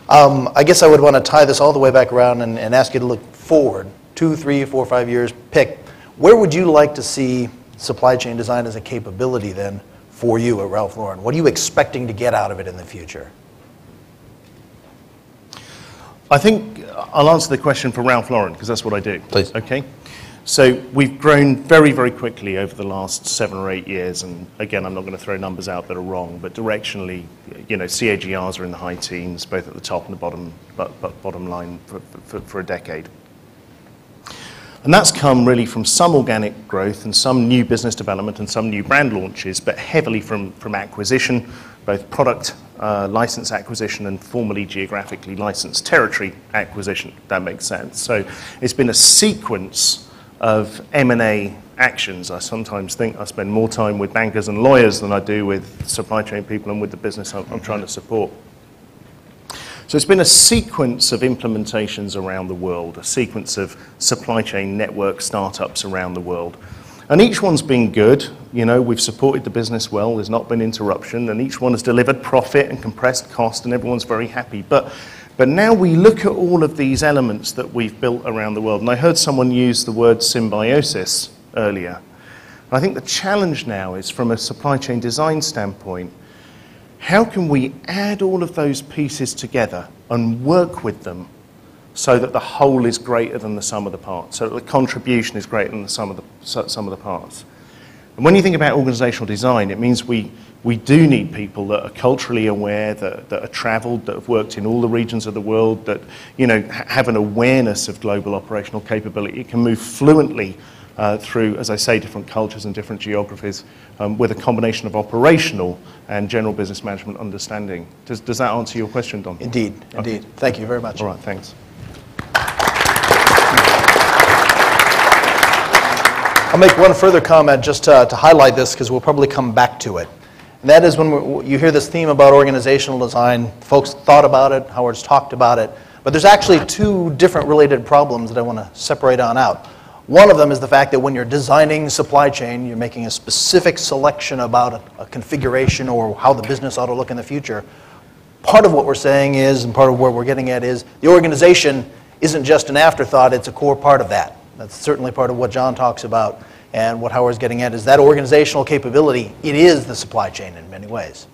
I guess I would want to tie this all the way back around and ask you to look forward 2, 3, 4, 5 years. Pick. Where would you like to see supply chain design as a capability then for you at Ralph Lauren? What are you expecting to get out of it in the future? I think I'll answer the question for Ralph Lauren because that's what I do. Please. Okay. So we've grown very, very quickly over the last 7 or 8 years, and again, I'm not going to throw numbers out that are wrong, but directionally, CAGRs are in the high teens, both at the top and the bottom line for a decade. And that's come really from some organic growth and some new business development and some new brand launches, but heavily from acquisition, both product license acquisition and formerly geographically licensed territory acquisition. That makes sense. So it's been a sequence of M&A actions. I sometimes think I spend more time with bankers and lawyers than I do with supply chain people and with the business I'm trying to support. So it's been a sequence of implementations around the world, a sequence of supply chain network startups around the world. And each one's been good. We've supported the business well, there's not been interruption, and each one has delivered profit and compressed cost, and everyone's very happy. But now we look at all of these elements that we've built around the world, and I heard someone use the word symbiosis earlier. And I think the challenge now is, from a supply chain design standpoint, how can we add all of those pieces together and work with them so that the whole is greater than the sum of the parts, so that the contribution is greater than the sum of the parts? And when you think about organizational design, it means we do need people that are culturally aware, that are traveled, that have worked in all the regions of the world, that have an awareness of global operational capability. It can move fluently through, as I say, different cultures and different geographies with a combination of operational and general business management understanding. Does that answer your question, Don? Indeed. Okay. Thank you very much. All right, thanks. I'll make one further comment just to highlight this, because we'll probably come back to it. And that is, when you hear this theme about organizational design, folks thought about it, Howard's talked about it, but there's actually 2 different related problems that I want to separate on out. One of them is the fact that when you're designing supply chain, you're making a specific selection about a configuration or how the business ought to look in the future. Part of what we're saying is, and part of where we're getting at is, the organization isn't just an afterthought, it's a core part of that. That's certainly part of what John talks about, and what Howard's getting at is that organizational capability. It is the supply chain in many ways.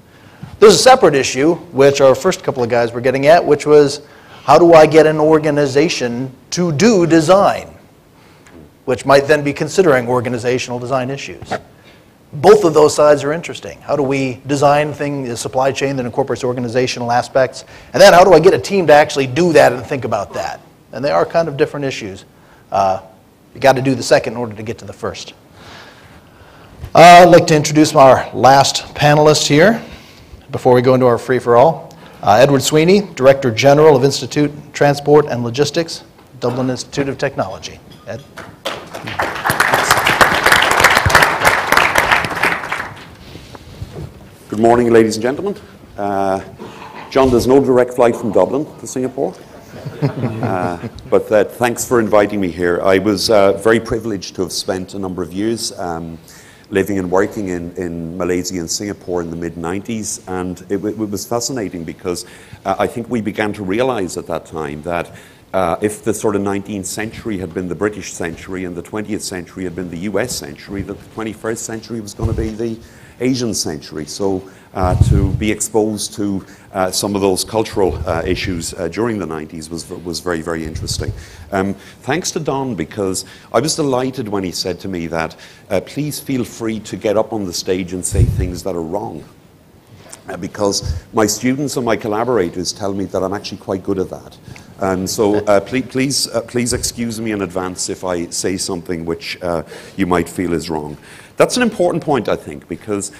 There's a separate issue, which our first couple of guys were getting at, which was, how do I get an organization to do design? Which might then be considering organizational design issues. Both of those sides are interesting. How do we design a supply chain that incorporates organizational aspects? And then how do I get a team to actually do that and think about that? And they are kind of different issues. You got to do the second in order to get to the first. I'd like to introduce our last panelist here before we go into our free-for-all. Edward Sweeney, Director General of Institute Transport and Logistics, Dublin Institute of Technology. Ed? Good morning, ladies and gentlemen. John, there's no direct flight from Dublin to Singapore. But thanks for inviting me here. I was very privileged to have spent a number of years living and working in Malaysia and Singapore in the mid-90s, and it was fascinating because I think we began to realize at that time that if the sort of 19th century had been the British century and the 20th century had been the US century, that the 21st century was going to be the Asian century. So to be exposed to some of those cultural issues during the 90s was very, very interesting. Thanks to Don, because I was delighted when he said to me that please feel free to get up on the stage and say things that are wrong. Because my students and my collaborators tell me that I'm actually quite good at that. And so please excuse me in advance if I say something which you might feel is wrong. That's an important point, I think, because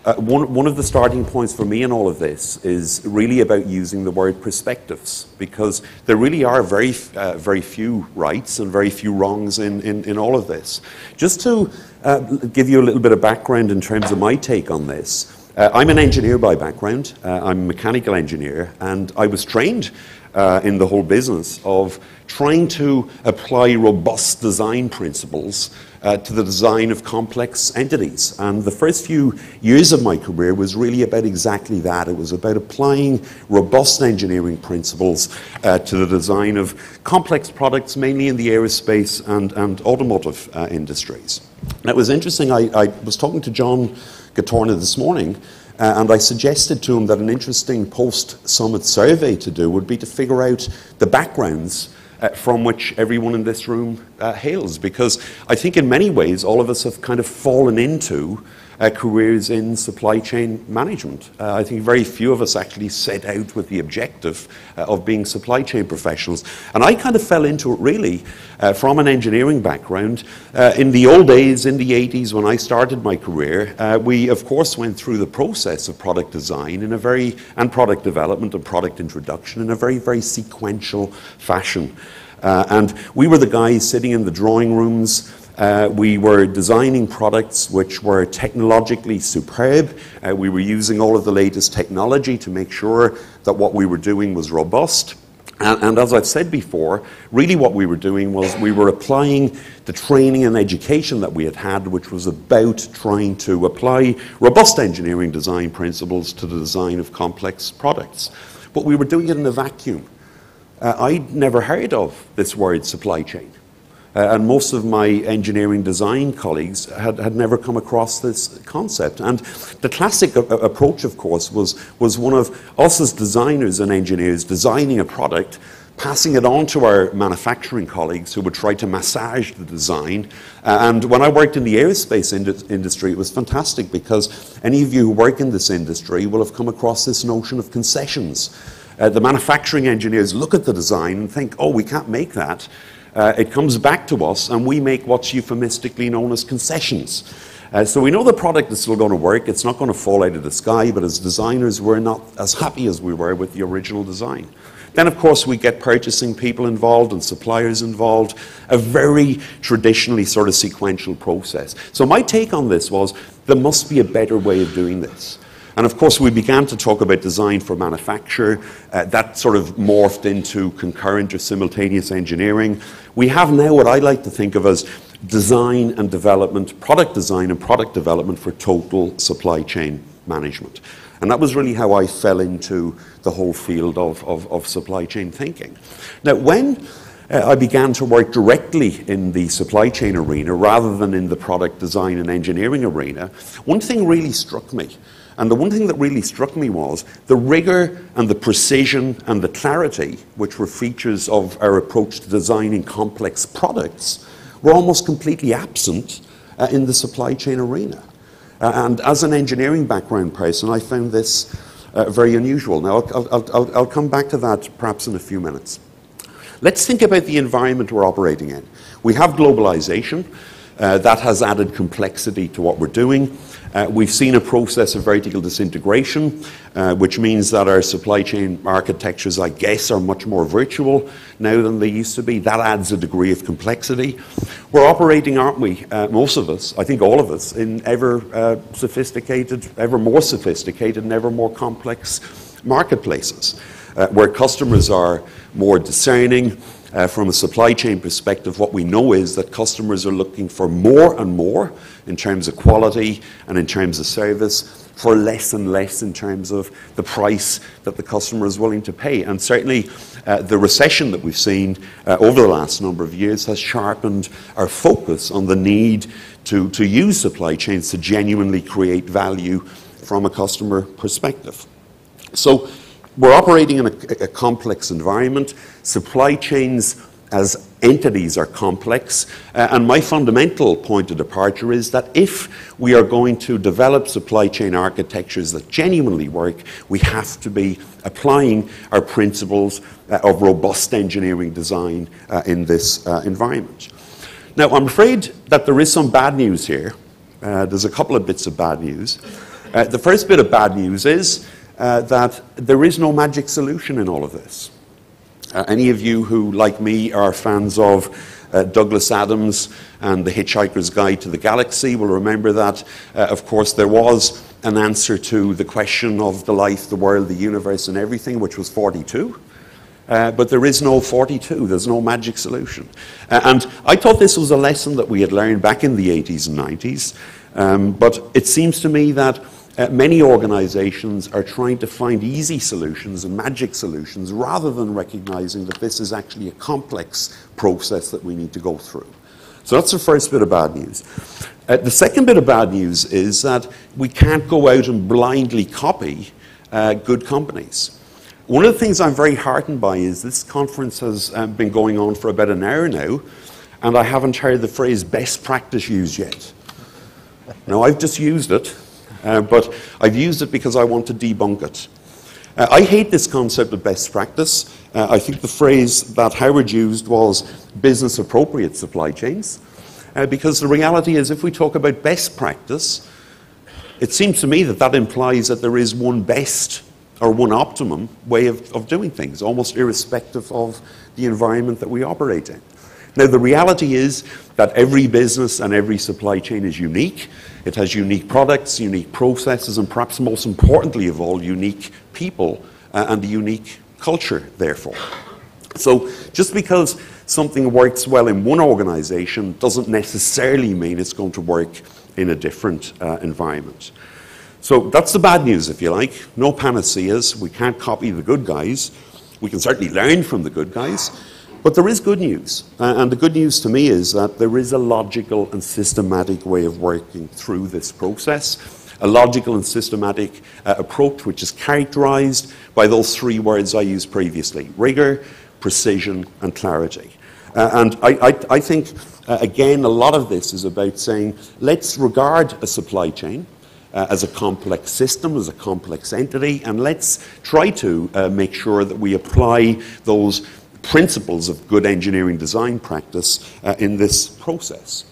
one of the starting points for me in all of this is really about using the word perspectives, because there really are very few rights and very few wrongs in all of this. Just to give you a little bit of background in terms of my take on this, I'm an engineer by background. I'm a mechanical engineer, and I was trained in the whole business of trying to apply robust design principles to the design of complex entities. And the first few years of my career was really about exactly that. It was about applying robust engineering principles to the design of complex products, mainly in the aerospace and automotive industries. And it was interesting, I was talking to John Gatorna this morning, and I suggested to him that an interesting post-summit survey to do would be to figure out the backgrounds from which everyone in this room hails, because I think in many ways all of us have kind of fallen into careers in supply chain management. I think very few of us actually set out with the objective of being supply chain professionals. And I kind of fell into it really from an engineering background. In the old days, in the 80s, when I started my career, we of course went through the process of product design and product development and product introduction in a very, very sequential fashion. And we were the guys sitting in the drawing rooms. We were designing products which were technologically superb. We were using all of the latest technology to make sure that what we were doing was robust. And as I've said before, really what we were doing was we were applying the training and education that we had, which was about trying to apply robust engineering design principles to the design of complex products. But we were doing it in a vacuum. I'd never heard of this word supply chain. And most of my engineering design colleagues had never come across this concept. And the classic approach, of course, was one of us as designers and engineers designing a product, passing it on to our manufacturing colleagues who would try to massage the design. And when I worked in the aerospace industry, it was fantastic, because any of you who work in this industry will have come across this notion of concessions. The manufacturing engineers look at the design and think, oh, we can't make that. It comes back to us, and we make what's euphemistically known as concessions. So we know the product is still going to work. It's not going to fall out of the sky, but as designers, we're not as happy as we were with the original design. Then, of course, we get purchasing people involved and suppliers involved, a very traditionally sort of sequential process. So my take on this was there must be a better way of doing this. And of course, we began to talk about design for manufacture. That sort of morphed into concurrent or simultaneous engineering. We have now what I like to think of as design and development, product design and product development for total supply chain management. And that was really how I fell into the whole field of supply chain thinking. Now, when I began to work directly in the supply chain arena rather than in the product design and engineering arena, one thing really struck me. And the one thing that really struck me was the rigor and the precision and the clarity, which were features of our approach to designing complex products, were almost completely absent in the supply chain arena. And as an engineering background person, I found this very unusual. Now, I'll come back to that perhaps in a few minutes. Let's think about the environment we're operating in. We have globalization. That has added complexity to what we're doing. We've seen a process of vertical disintegration, which means that our supply chain architectures, I guess, are much more virtual now than they used to be. That adds a degree of complexity. We're operating, aren't we, most of us, I think all of us, in ever more sophisticated and ever more complex marketplaces, where customers are more discerning. From a supply chain perspective, what we know is that customers are looking for more and more in terms of quality and in terms of service, for less and less in terms of the price that the customer is willing to pay. And certainly the recession that we've seen over the last number of years has sharpened our focus on the need to use supply chains to genuinely create value from a customer perspective. So we're operating in a complex environment. Supply chains as entities are complex. And my fundamental point of departure is that if we are going to develop supply chain architectures that genuinely work, we have to be applying our principles of robust engineering design in this environment. Now, I'm afraid that there is some bad news here. There's a couple of bits of bad news. The first bit of bad news is that there is no magic solution in all of this. Any of you who, like me, are fans of Douglas Adams and The Hitchhiker's Guide to the Galaxy will remember that, of course, there was an answer to the question of the life, the world, the universe, and everything, which was 42. But there is no 42. There's no magic solution. And I thought this was a lesson that we had learned back in the 80s and 90s. But it seems to me that many organizations are trying to find easy solutions and magic solutions rather than recognizing that this is actually a complex process that we need to go through. So that's the first bit of bad news. The second bit of bad news is that we can't go out and blindly copy good companies. One of the things I'm very heartened by is this conference has been going on for about an hour now, and I haven't heard the phrase best practice used yet. Now, I've just used it, but I've used it because I want to debunk it. I hate this concept of best practice. I think the phrase that Howard used was business appropriate supply chains, because the reality is if we talk about best practice, it seems to me that that implies that there is one best or one optimum way of doing things, almost irrespective of the environment that we operate in. Now, the reality is that every business and every supply chain is unique. It has unique products, unique processes, and perhaps most importantly of all, unique people and a unique culture, therefore. So just because something works well in one organization doesn't necessarily mean it's going to work in a different environment. So that's the bad news, if you like. No panaceas. We can't copy the good guys. We can certainly learn from the good guys. But there is good news. And the good news to me is that there is a logical and systematic way of working through this process. A logical and systematic approach which is characterized by those three words I used previously: rigor, precision, and clarity. And I think, again, a lot of this is about saying, let's regard a supply chain as a complex system, as a complex entity, and let's try to make sure that we apply those principles of good engineering design practice in this process.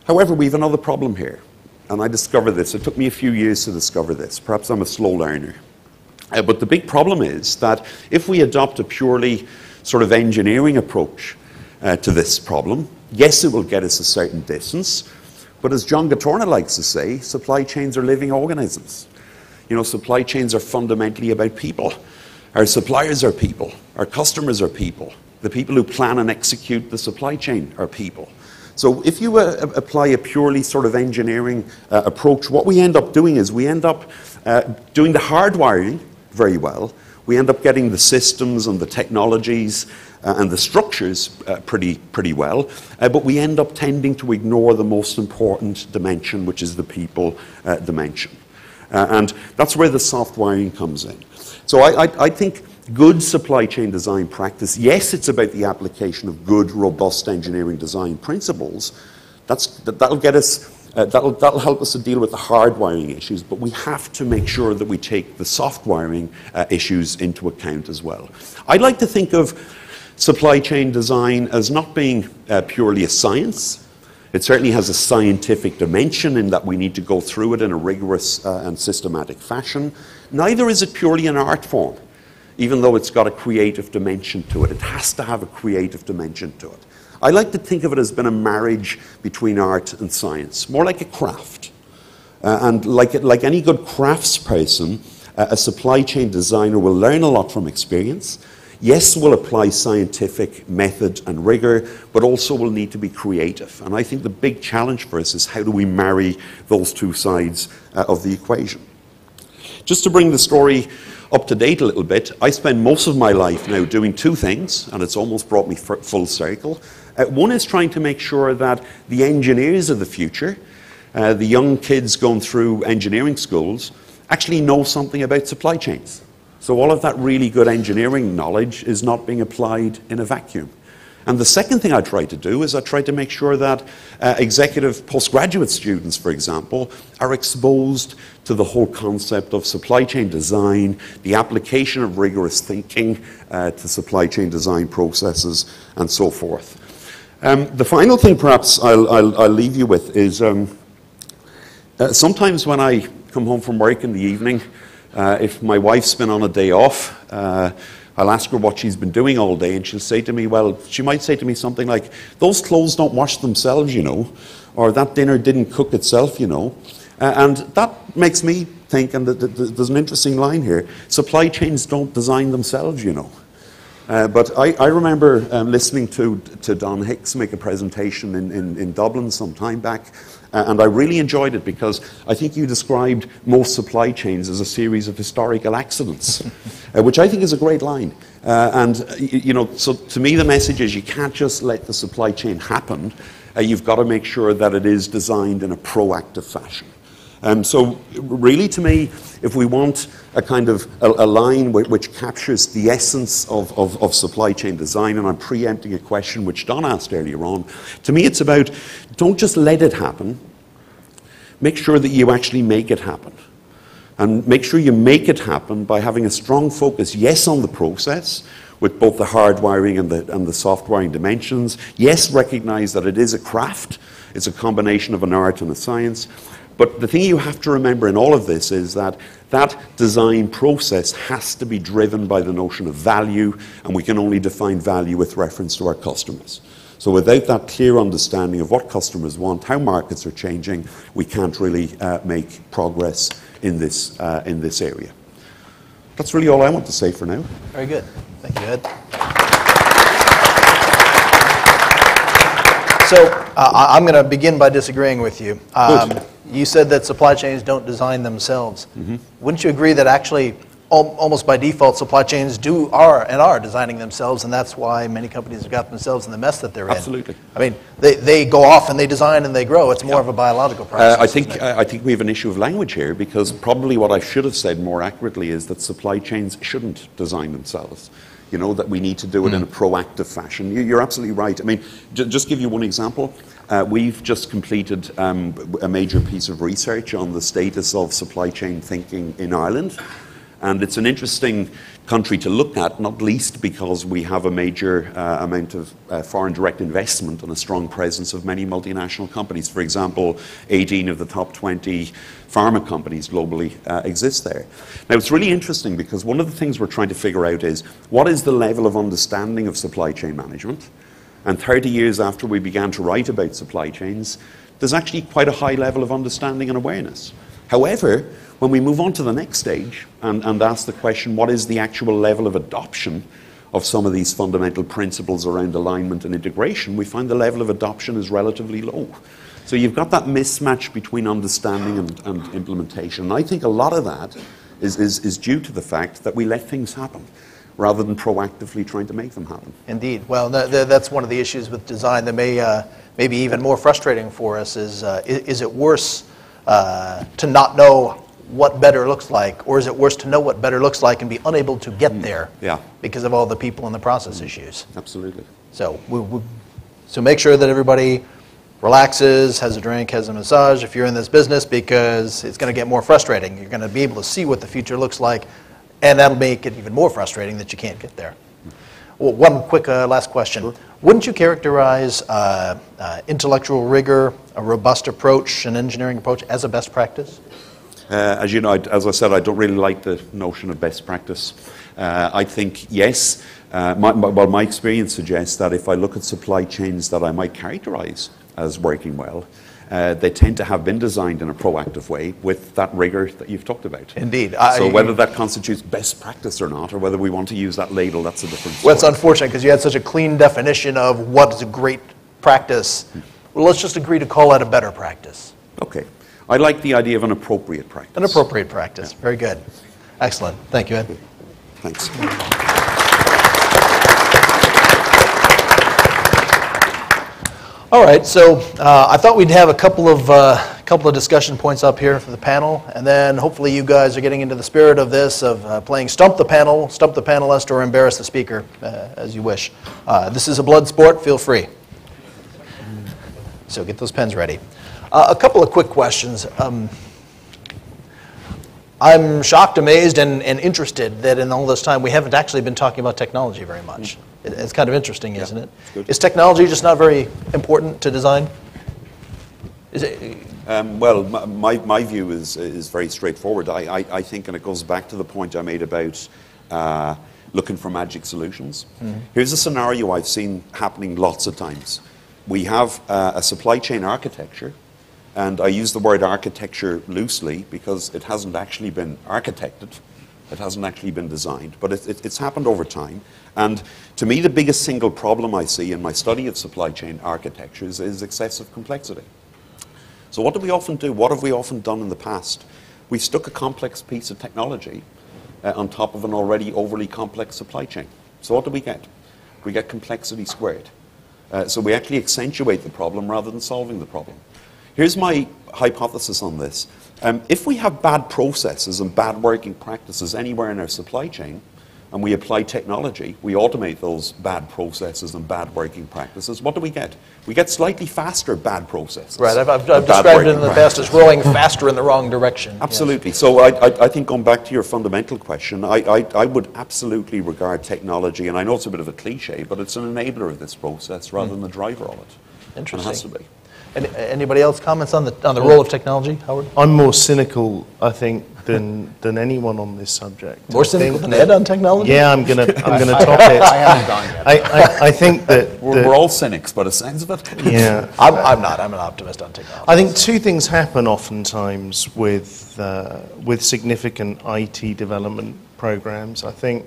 However, we have another problem here, and I discovered this. It took me a few years to discover this. Perhaps I'm a slow learner. But the big problem is that if we adopt a purely sort of engineering approach to this problem, yes, it will get us a certain distance, but as John Gatorna likes to say, supply chains are living organisms. You know, supply chains are fundamentally about people. Our suppliers are people. Our customers are people. The people who plan and execute the supply chain are people. So if you apply a purely sort of engineering approach, what we end up doing is we end up doing the hardwiring very well. We end up getting the systems and the technologies and the structures pretty well, but we end up tending to ignore the most important dimension, which is the people dimension. And that's where the soft wiring comes in. So I think good supply chain design practice, yes, it's about the application of good, robust engineering design principles. That'll get us, that'll help us to deal with the hard wiring issues, but we have to make sure that we take the soft wiring issues into account as well. I'd like to think of supply chain design as not being purely a science. It certainly has a scientific dimension in that we need to go through it in a rigorous and systematic fashion. Neither is it purely an art form, even though it's got a creative dimension to it. It has to have a creative dimension to it. I like to think of it as being a marriage between art and science, more like a craft. And like any good craftsperson, a supply chain designer will learn a lot from experience. Yes, we'll apply scientific method and rigor, but also we'll need to be creative. And I think the big challenge for us is how do we marry those two sides of the equation. Just to bring the story up to date a little bit, I spend most of my life now doing two things, and it's almost brought me full circle. One is trying to make sure that the engineers of the future, the young kids going through engineering schools, actually know something about supply chains. So all of that really good engineering knowledge is not being applied in a vacuum. And the second thing I try to do is I try to make sure that executive postgraduate students, for example, are exposed to the whole concept of supply chain design, the application of rigorous thinking to supply chain design processes, and so forth. The final thing perhaps I'll leave you with is sometimes when I come home from work in the evening. If my wife's been on a day off, I'll ask her what she's been doing all day, and she'll say to me, well, she might say to me something like, those clothes don't wash themselves, you know, or that dinner didn't cook itself, you know. And that makes me think, and there's an interesting line here, supply chains don't design themselves, you know. But I remember listening to Don Hicks make a presentation in Dublin some time back, and I really enjoyed it because I think you described most supply chains as a series of historical accidents, which I think is a great line. And, you know, so to me the message is you can't just let the supply chain happen. You've got to make sure that it is designed in a proactive fashion. So really, to me, if we want a kind of a line which captures the essence of supply chain design, and I'm preempting a question which Don asked earlier on, to me it's about don't just let it happen, make sure that you actually make it happen. And make sure you make it happen by having a strong focus, yes, on the process, with both the hardwiring and the softwiring dimensions. Yes, recognize that it is a craft, it's a combination of an art and a science. But the thing you have to remember in all of this is that that design process has to be driven by the notion of value, and we can only define value with reference to our customers. So without that clear understanding of what customers want, how markets are changing, we can't really make progress in this area. That's really all I want to say for now. Very good. Thank you, Ed. So I'm going to begin by disagreeing with you. You said that supply chains don't design themselves. Mm-hmm. Wouldn't you agree that actually, almost by default, supply chains are designing themselves, and that's why many companies have got themselves in the mess that they're Absolutely. in? I mean, they go off and they design and they grow. It's more of a biological process. I think we have an issue of language here, because probably what I should have said more accurately is that supply chains shouldn't design themselves. You know, that we need to do it in a proactive fashion. You're absolutely right. I mean, just give you one example. We've just completed a major piece of research on the status of supply chain thinking in Ireland. And it's an interesting country to look at, not least because we have a major amount of foreign direct investment and a strong presence of many multinational companies. For example, 18 of the top 20 pharma companies globally exist there. Now, it's really interesting because one of the things we're trying to figure out is what is the level of understanding of supply chain management? And 30 years after we began to write about supply chains, there's actually quite a high level of understanding and awareness. However, when we move on to the next stage and ask the question, what is the actual level of adoption of some of these fundamental principles around alignment and integration, we find the level of adoption is relatively low. So you've got that mismatch between understanding and implementation. And I think a lot of that is due to the fact that we let things happen rather than proactively trying to make them happen. Indeed. Well, that's one of the issues with design that may be even more frustrating for us is it worse to not know what better looks like, or is it worse to know what better looks like and be unable to get there because of all the people and the process issues? Absolutely. So so make sure that everybody relaxes, has a drink, has a massage if you're in this business, because it's going to get more frustrating. You're going to be able to see what the future looks like, and that'll make it even more frustrating that you can't get there. Well, one quick last question. Sure. Wouldn't you characterize intellectual rigor, a robust approach, an engineering approach as a best practice? As you know, as I said, I don't really like the notion of best practice. I think, yes, my experience suggests that if I look at supply chains that I might characterize as working well, they tend to have been designed in a proactive way with that rigor that you've talked about. Indeed. So whether that constitutes best practice or not, or whether we want to use that label, that's a different story. Well, it's unfortunate because you had such a clean definition of what is a great practice. Well, let's just agree to call that a better practice. Okay. I like the idea of an appropriate practice. An appropriate practice. Yeah. Very good. Excellent. Thank you, Ed. Thanks. All right, so I thought we'd have a couple of discussion points up here for the panel, and then hopefully you guys are getting into the spirit of this, of playing Stump the Panelist, or Embarrass the Speaker, as you wish. This is a blood sport, feel free. So get those pens ready. A couple of quick questions. I'm shocked, amazed, and interested that in all this time we haven't actually been talking about technology very much. It's kind of interesting, isn't it? Is technology just not very important to design? Well, my view is very straightforward. I think, and it goes back to the point I made about looking for magic solutions. Here's a scenario I've seen happening lots of times. We have a supply chain architecture, and I use the word architecture loosely because it hasn't actually been architected. It hasn't actually been designed, but it's happened over time. And to me, the biggest single problem I see in my study of supply chain architectures is excessive complexity. So what do we often do? What have we often done in the past? We've stuck a complex piece of technology on top of an already overly complex supply chain. So what do we get? We get complexity squared. So we actually accentuate the problem rather than solving the problem. Here's my hypothesis on this. If we have bad processes and bad working practices anywhere in our supply chain, and we apply technology, we automate those bad processes and bad working practices, what do we get? We get slightly faster bad processes. Right, I've described it in the past as rolling faster in the wrong direction. Absolutely. Yes. So I think going back to your fundamental question, I would absolutely regard technology, and I know it's a bit of a cliche, but it's an enabler of this process rather than the driver of it. Interesting. And it has to be. Anybody else comments on the role of technology, Howard? I'm more cynical, I think, than anyone on this subject. More cynical than Ed on technology? Yeah, I'm gonna top it. I haven't gone yet. I think that We're all cynics, but a sense of it. yeah. I'm not. I'm an optimist on technology. I think two things happen oftentimes with significant IT development programs. I think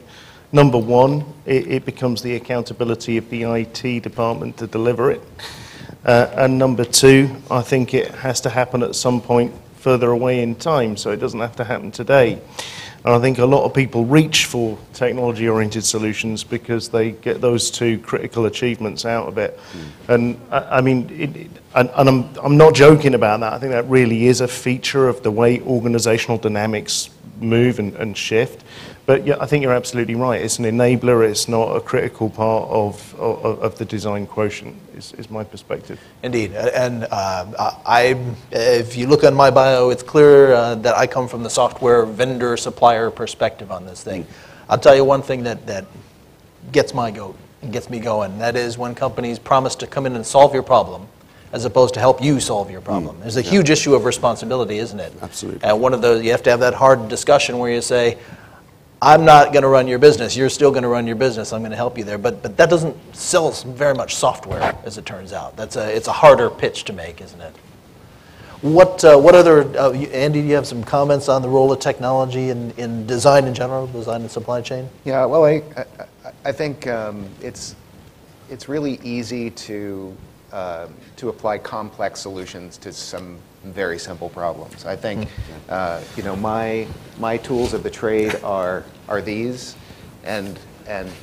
number one, it becomes the accountability of the IT department to deliver it. And number two, I think it has to happen at some point further away in time, so it doesn't have to happen today. And I think a lot of people reach for technology-oriented solutions because they get those two critical achievements out of it. And I mean, I'm not joking about that. I think that really is a feature of the way organizational dynamics move and shift. But yeah, I think you're absolutely right. It's an enabler. It's not a critical part of the design quotient, is my perspective. Indeed. And if you look on my bio, it's clear that I come from the software vendor supplier perspective on this thing. I'll tell you one thing that gets my goat and gets me going. That is when companies promise to come in and solve your problem as opposed to help you solve your problem. There's a huge issue of responsibility, isn't it? Absolutely. And one of those, you have to have that hard discussion where you say, I'm not going to run your business. You're still going to run your business. I'm going to help you there. But that doesn't sell very much software, as it turns out. It's a harder pitch to make, isn't it? What other, Andy, do you have some comments on the role of technology in design in general, design and supply chain? Yeah, well, I think it's really easy to apply complex solutions to some very simple problems. I think, my tools of the trade are these, and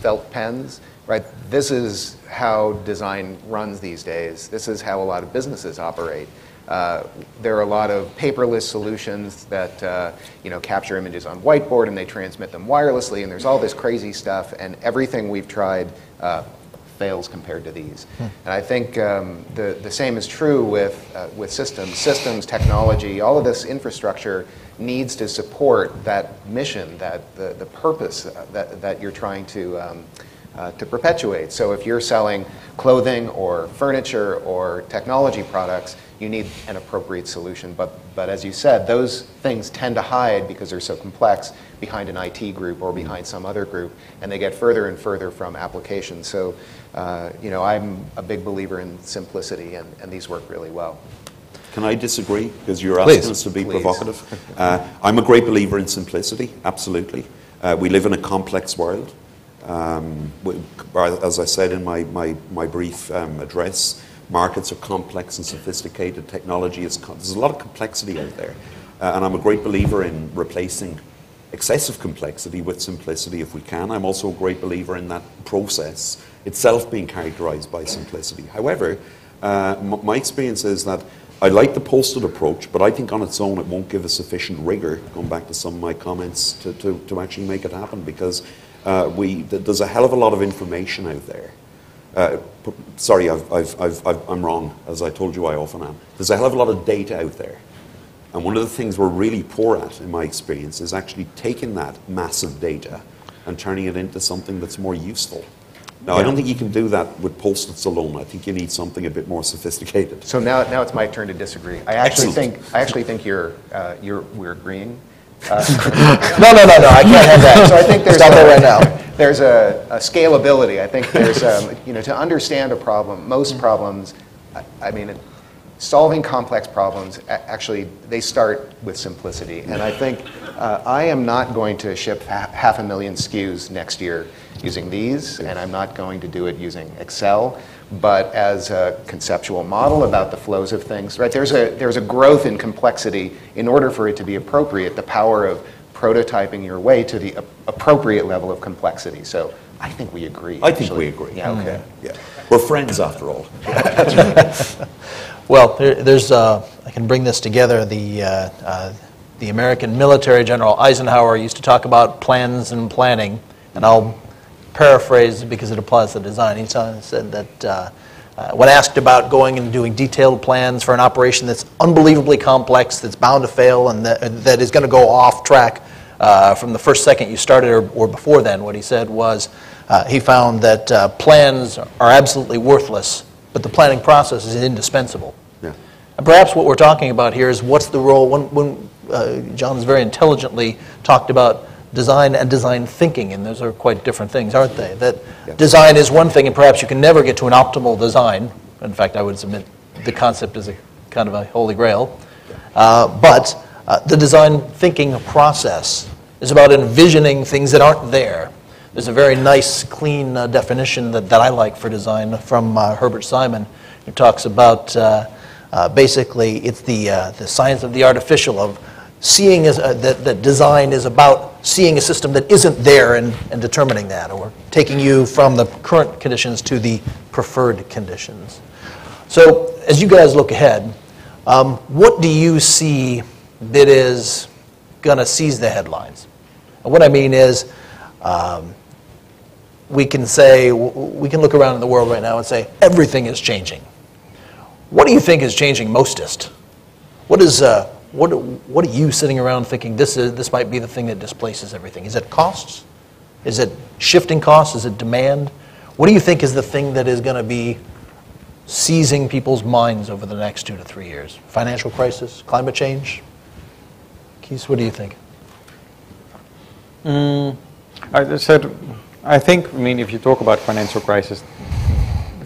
felt pens, right? This is how design runs these days. This is how a lot of businesses operate. There are a lot of paperless solutions that capture images on whiteboard and they transmit them wirelessly, and there's all this crazy stuff, and everything we've tried fails compared to these. And I think the same is true with systems, technology. All of this infrastructure needs to support that mission, that the purpose that you're trying to perpetuate. So if you're selling clothing or furniture or technology products, you need an appropriate solution. But as you said, those things tend to hide because they're so complex behind an IT group or behind some other group, and they get further and further from applications. So, I'm a big believer in simplicity, and these work really well. Can I disagree? Because you're asking us to be provocative. I'm a great believer in simplicity, absolutely. We live in a complex world. As I said in my brief address, markets are complex and sophisticated. Technology there's a lot of complexity out there. And I'm a great believer in replacing excessive complexity with simplicity if we can. I'm also a great believer in that process itself being characterized by simplicity. However, my experience is that I like the posted approach, but I think on its own it won't give a sufficient rigor, going back to some of my comments, to actually make it happen, because there's a hell of a lot of information out there. Sorry, I'm wrong, as I told you I often am. There's a hell of a lot of data out there. And one of the things we're really poor at, in my experience, is actually taking that massive data and turning it into something that's more useful. No, I don't think you can do that with Post-its alone. I think you need something a bit more sophisticated. So now it's my turn to disagree. I actually think we're agreeing. No, I can't have that. So I think there's Stop that right now. There's a scalability. I think there's to understand a problem. Most problems, I mean, solving complex problems actually they start with simplicity. And I think I am not going to ship 500,000 SKUs next year using these, and I'm not going to do it using Excel. But as a conceptual model about the flows of things, right? There's a growth in complexity in order for it to be appropriate. The power of prototyping your way to the appropriate level of complexity. So I think we agree. I think we agree. Yeah. Okay. Yeah. We're friends after all. Well, there's I can bring this together. The American military general Eisenhower used to talk about plans and planning, and I'll paraphrase because it applies to design. He said that when asked about going and doing detailed plans for an operation that's unbelievably complex, that's bound to fail, and that is going to go off track from the first second you started or before then, what he said was he found that plans are absolutely worthless, but the planning process is indispensable. Yeah. And perhaps what we're talking about here is what's the role, when John's very intelligently talked about design and design thinking, and those are quite different things, aren't they? That design is one thing, and perhaps you can never get to an optimal design. In fact, I would submit the concept is a kind of a holy grail. But the design thinking process is about envisioning things that aren't there. There's a very nice, clean definition that I like for design from Herbert Simon. It talks about basically it's the science of the artificial, of seeing that design is about seeing a system that isn't there and determining that, or taking you from the current conditions to the preferred conditions. So as you guys look ahead, what do you see that is going to seize the headlines? And what I mean is we can look around in the world right now and say everything is changing. What do you think is changing mostest? What are you sitting around thinking this might be the thing that displaces everything? Is it costs? Is it shifting costs? Is it demand? What do you think is the thing that is going to be seizing people's minds over the next 2 to 3 years? Financial crisis? Climate change? Keith, what do you think? I think, if you talk about financial crisis,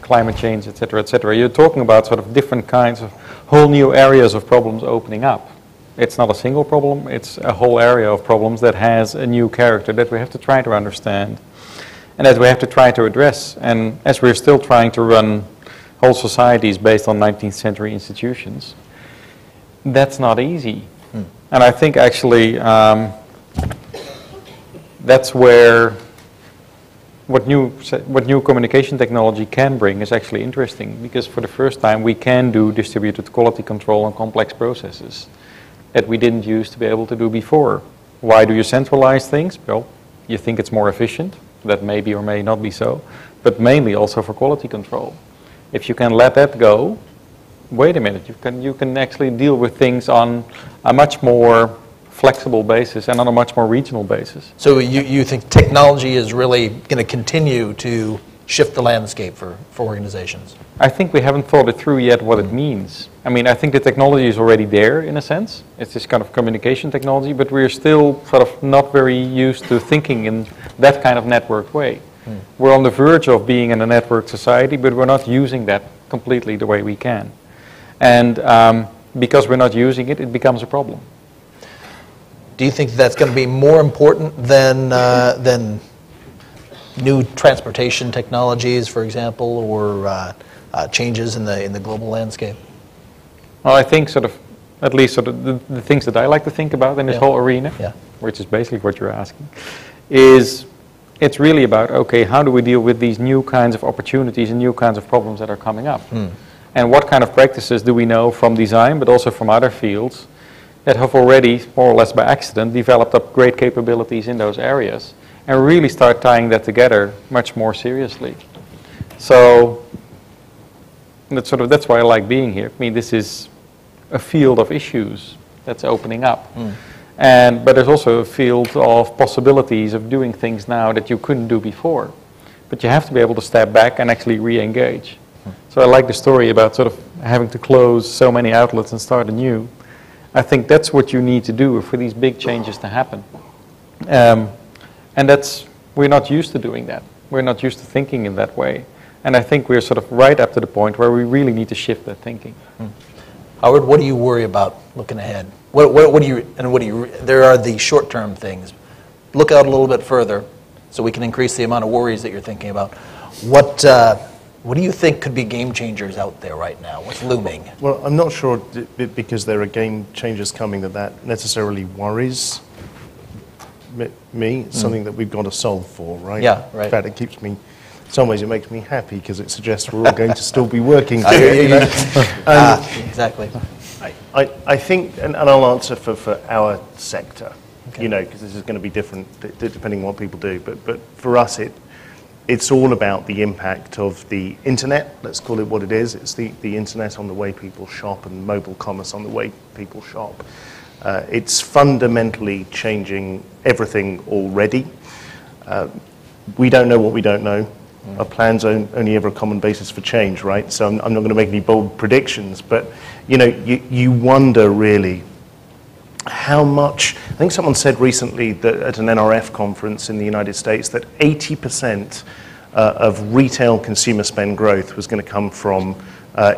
climate change, et cetera, you're talking about sort of different kinds of whole new areas of problems opening up. It's not a single problem, it's a whole area of problems that has a new character that we have to try to understand and that we have to try to address. And as we're still trying to run whole societies based on 19th century institutions, that's not easy. And I think actually that's where what new communication technology can bring is actually interesting, because for the first time we can do distributed quality control on complex processes that we didn't used to be able to do before. Why do you centralize things? Well, you think it's more efficient. That may be or may not be so, but mainly also for quality control. If you can let that go, wait a minute, you can actually deal with things on a much more flexible basis and on a much more regional basis. So you think technology is really going to continue to shift the landscape for organizations? I think we haven't thought it through yet what it means. I think the technology is already there in a sense. It's this kind of communication technology, but we're still sort of not very used to thinking in that kind of networked way. We're on the verge of being in a networked society, but we're not using that completely the way we can. And because we're not using it, it becomes a problem. Do you think that's going to be more important than new transportation technologies, for example, or changes in the global landscape? Well, I think at least the things that I like to think about in this whole arena, which is basically what you're asking, is it's really about, okay, how do we deal with these new kinds of opportunities and new kinds of problems that are coming up? And what kind of practices do we know from design, but also from other fields, that have already, more or less by accident, developed up great capabilities in those areas, and really start tying that together much more seriously. So that's why I like being here. This is a field of issues that's opening up. But there's also a field of possibilities of doing things now that you couldn't do before. but you have to be able to step back and actually re-engage. So I like the story about sort of having to close so many outlets and start anew. I think that's what you need to do for these big changes to happen. And we're not used to doing that. We're not used to thinking in that way. And I think we're sort of right up to the point where we really need to shift that thinking. Howard, what do you worry about looking ahead? There are the short-term things. Look out a little bit further so we can increase the amount of worries that you're thinking about. What do you think could be game changers out there right now? What's looming? Well, I'm not sure because there are game changers coming that necessarily worries me. It's something that we've got to solve for, right? Yeah, right. In fact, it keeps me, in some ways it makes me happy because it suggests we're all going to still be working. I hear you. Exactly. I think, and I'll answer for our sector, Okay. you know, because this is going to be different depending on what people do. But for us, it's all about the impact of the internet. Let's call it what it is. It's the internet on the way people shop and mobile commerce on the way people shop. It's fundamentally changing everything already. We don't know what we don't know. Our plans are only ever a common basis for change, right? So I'm not going to make any bold predictions, but you know, you wonder really how much. I think someone said recently that at an NRF conference in the United States that 80% of retail consumer spend growth was going to come from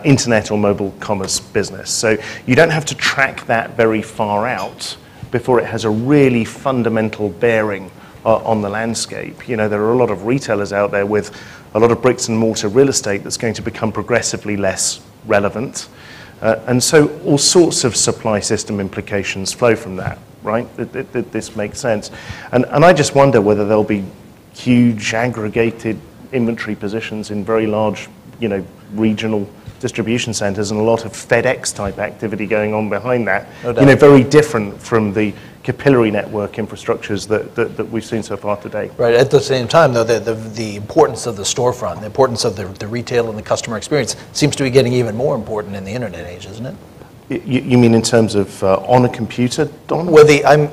internet or mobile commerce business. So you don't have to track that very far out before it has a really fundamental bearing on the landscape. You know, there are a lot of retailers out there with a lot of bricks and mortar real estate that's going to become progressively less relevant. And so all sorts of supply system implications flow from that, right? This makes sense. And I just wonder whether there'll be huge aggregated inventory positions in very large, you know, regional distribution centers and a lot of FedEx type activity going on behind that. No doubt. You know, very different from the capillary network infrastructures that we've seen so far today. Right. At the same time, though, the importance of the storefront, the importance of the retail and the customer experience seems to be getting even more important in the internet age, isn't it? You mean in terms of on a computer, Don? Well,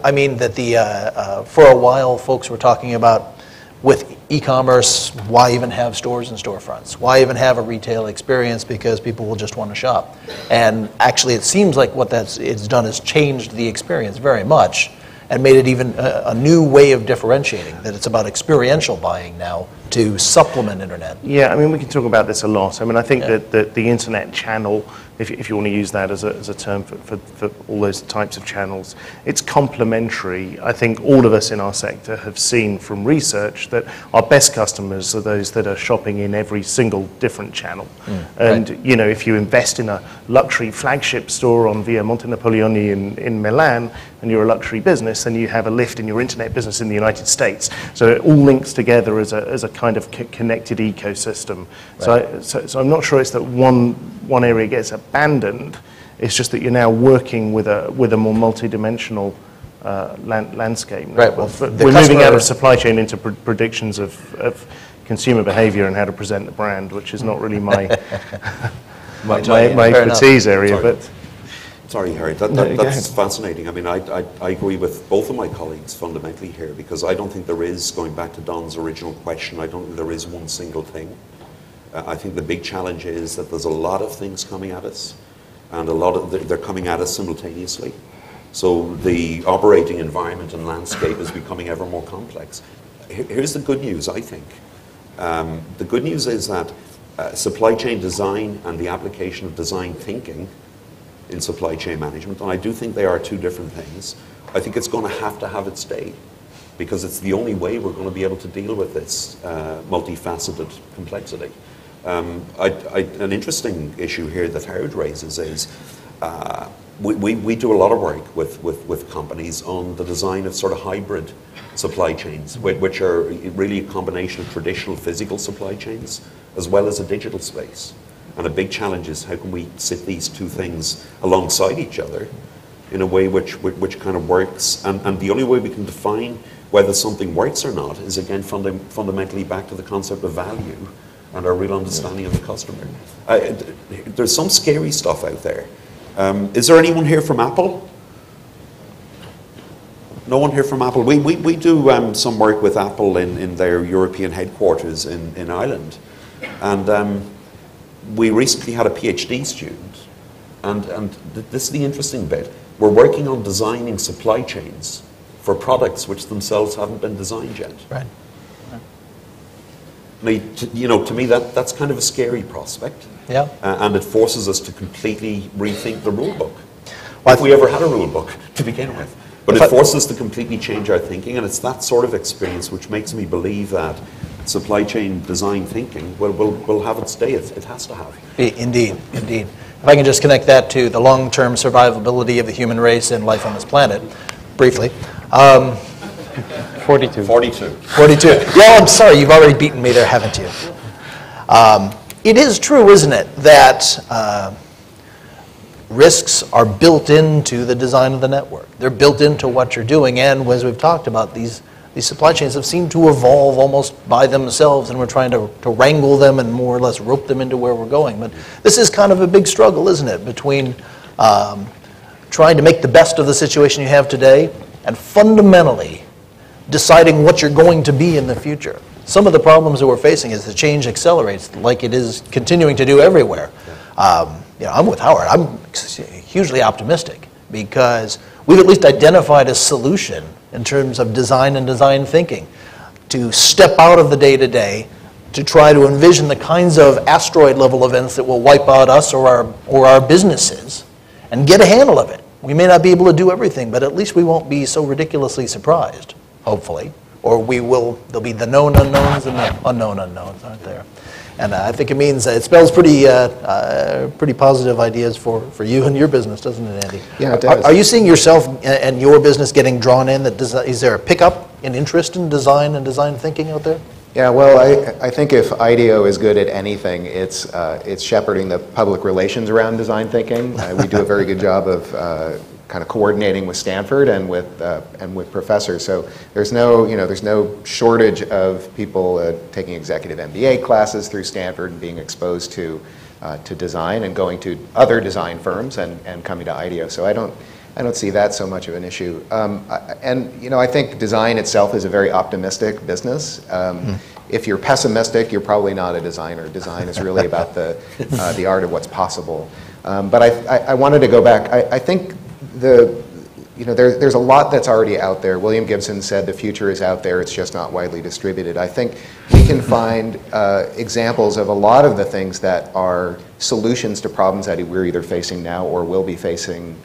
I mean that for a while, folks were talking about with e-commerce, why even have stores and storefronts? Why even have a retail experience? Because people will just want to shop. And actually, it seems like what it's done is changed the experience very much and made it even a new way of differentiating, that it's about experiential buying now to supplement internet. Yeah, I mean, we can talk about this a lot. I mean, I think that the internet channel, if you want to use that as a term for all those types of channels, it's complementary. I think all of us in our sector have seen from research that our best customers are those that are shopping in every single different channel. And, you know, if you invest in a luxury flagship store on Via Monte Napoleone in Milan, and you're a luxury business, then you have a lift in your internet business in the United States. So it all links together as a kind of connected ecosystem. Right. So I'm not sure it's that one area gets abandoned. It's just that you're now working with a more multidimensional landscape. Right. Well, we're moving out of supply chain into predictions of consumer behavior and how to present the brand, which is not really my my expertise area, but. Sorry, Harry, that's fascinating. I mean, I agree with both of my colleagues fundamentally here, because I don't think there is, going back to Don's original question, I don't think there is one single thing. I think the big challenge is that there's a lot of things coming at us, and they're coming at us simultaneously. So the operating environment and landscape is becoming ever more complex. Here's the good news, I think. The good news is that supply chain design and the application of design thinking in supply chain management, and I do think they are two different things. I think it's going to have its day, because it's the only way we're going to be able to deal with this multifaceted complexity. An interesting issue here that Howard raises is we do a lot of work with companies on the design of sort of hybrid supply chains, which are really a combination of traditional physical supply chains as well as a digital space. And a big challenge is how can we sit these two things alongside each other in a way which kind of works. And the only way we can define whether something works or not is, again, fundamentally back to the concept of value and our real understanding of the customer. There's some scary stuff out there. Is there anyone here from Apple? No one here from Apple. We do some work with Apple in their European headquarters in Ireland. And we recently had a PhD student. And this is the interesting bit. We're working on designing supply chains for products which themselves haven't been designed yet. Right. To me, that's kind of a scary prospect. Yeah. And it forces us to completely rethink the rule book. Well, if we ever had a rule book to begin with. But it forces us to completely change our thinking, and it's that sort of experience which makes me believe that supply chain design thinking will have its day. It has to have. Indeed, indeed. If I can just connect that to the long-term survivability of the human race and life on this planet, briefly. 42. 42. 42. Yeah, I'm sorry, you've already beaten me there, haven't you? It is true, isn't it, that risks are built into the design of the network. They're built into what you're doing, and as we've talked about, these supply chains have seemed to evolve almost by themselves, and we're trying to wrangle them and more or less rope them into where we're going. But this is kind of a big struggle, isn't it, between trying to make the best of the situation you have today and fundamentally deciding what you're going to be in the future. Some of the problems that we're facing as the change accelerates, like it is continuing to do everywhere. I'm with Howard. I'm hugely optimistic because we've at least identified a solution in terms of design and design thinking to step out of the day-to-day to try to envision the kinds of asteroid-level events that will wipe out us or our businesses and get a handle of it. We may not be able to do everything, but at least we won't be so ridiculously surprised, hopefully. Or there'll be the known unknowns and the unknown unknowns, aren't there? And I think it spells pretty positive ideas for you and your business, doesn't it, Andy? Yeah, it does. Are you seeing yourself and your business getting drawn in? Is there a pickup in interest in design and design thinking out there? Yeah, well, I think if IDEO is good at anything, it's shepherding the public relations around design thinking. We do a very good job of kind of coordinating with Stanford and with professors. So there's no shortage of people taking executive MBA classes through Stanford and being exposed to design and going to other design firms and coming to IDEO. So I don't see that so much of an issue. I think design itself is a very optimistic business. If you're pessimistic, you're probably not a designer. Design is really about the art of what's possible. But I wanted to go back. I think there's a lot that's already out there. William Gibson said the future is out there, it's just not widely distributed. I think we can find examples of a lot of the things that are solutions to problems that we're either facing now or will be facing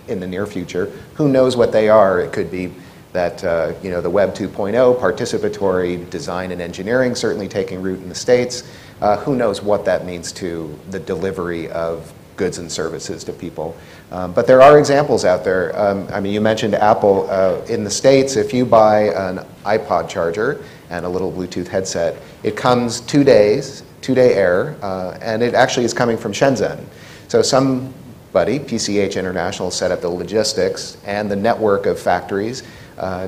in the near future. Who knows what they are? It could be that the Web 2.0, participatory design and engineering certainly taking root in the States. Who knows what that means to the delivery of goods and services to people. But there are examples out there. You mentioned Apple. In the States, if you buy an iPod charger and a little Bluetooth headset, it comes 2 days, 2-day air, and it actually is coming from Shenzhen. So somebody, PCH International, set up the logistics and the network of factories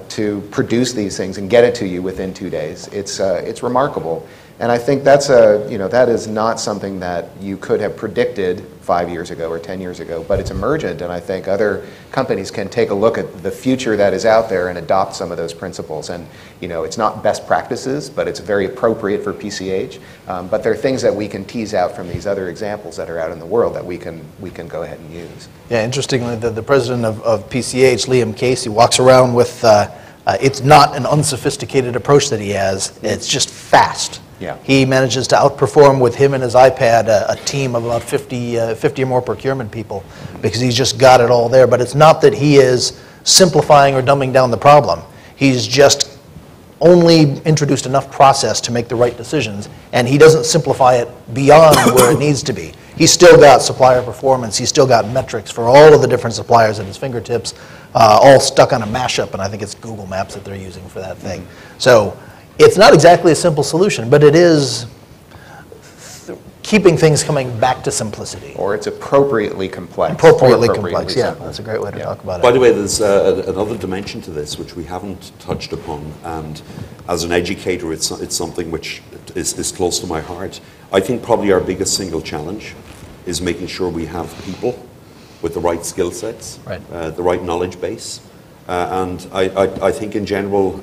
to produce these things and get it to you within 2 days. It's remarkable. And I think that is not something that you could have predicted 5 years ago or 10 years ago, but it's emergent, and I think other companies can take a look at the future that is out there and adopt some of those principles. And it's not best practices, but it's very appropriate for PCH. But there are things that we can tease out from these other examples that are out in the world that we can go ahead and use. Yeah, interestingly, the president of PCH, Liam Casey, walks around with it's not an unsophisticated approach that he has, it's just fast. Yeah. He manages to outperform with him and his iPad a team of about 50 or more procurement people because he's just got it all there. But it's not that he is simplifying or dumbing down the problem. He's just only introduced enough process to make the right decisions, and he doesn't simplify it beyond where it needs to be. He's still got supplier performance. He's still got metrics for all of the different suppliers at his fingertips, all stuck on a mashup, and I think it's Google Maps that they're using for that thing. So it's not exactly a simple solution, but it is keeping things coming back to simplicity. Or it's appropriately complex. Appropriately complex, yeah. That's a great way to talk about it. By the way, there's another dimension to this which we haven't touched upon, and as an educator, it's something which is close to my heart. I think probably our biggest single challenge is making sure we have people with the right skill sets, right. The right knowledge base, And I think in general,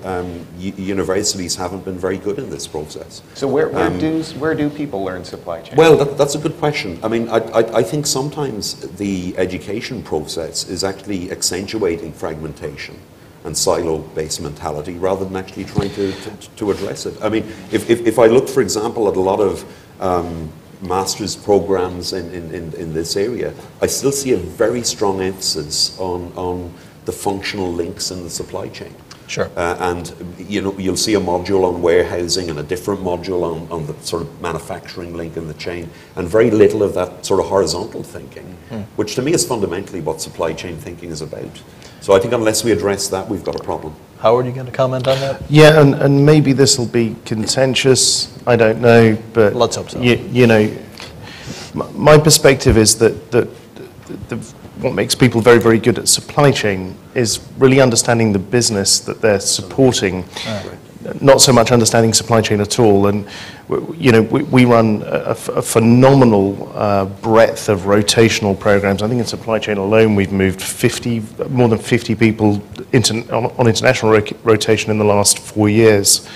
universities haven't been very good in this process. So where do people learn supply chain? Well, that's a good question. I mean, I think sometimes the education process is actually accentuating fragmentation and silo-based mentality rather than actually trying to address it. I mean, if I look, for example, at a lot of master's programs in this area, I still see a very strong emphasis on the functional links in the supply chain. Sure. And you'll see a module on warehousing and a different module on the sort of manufacturing link in the chain, and very little of that sort of horizontal thinking, which to me is fundamentally what supply chain thinking is about. So I think unless we address that, we've got a problem. Howard, you going to comment on that? Yeah, and maybe this will be contentious, I don't know, but Let's hope so. You know, my perspective is that what makes people very, very good at supply chain is really understanding the business that they're supporting, not so much understanding supply chain at all. And we run a phenomenal breadth of rotational programs. I think in supply chain alone, we've moved more than 50 people on international rotation in the last 4 years.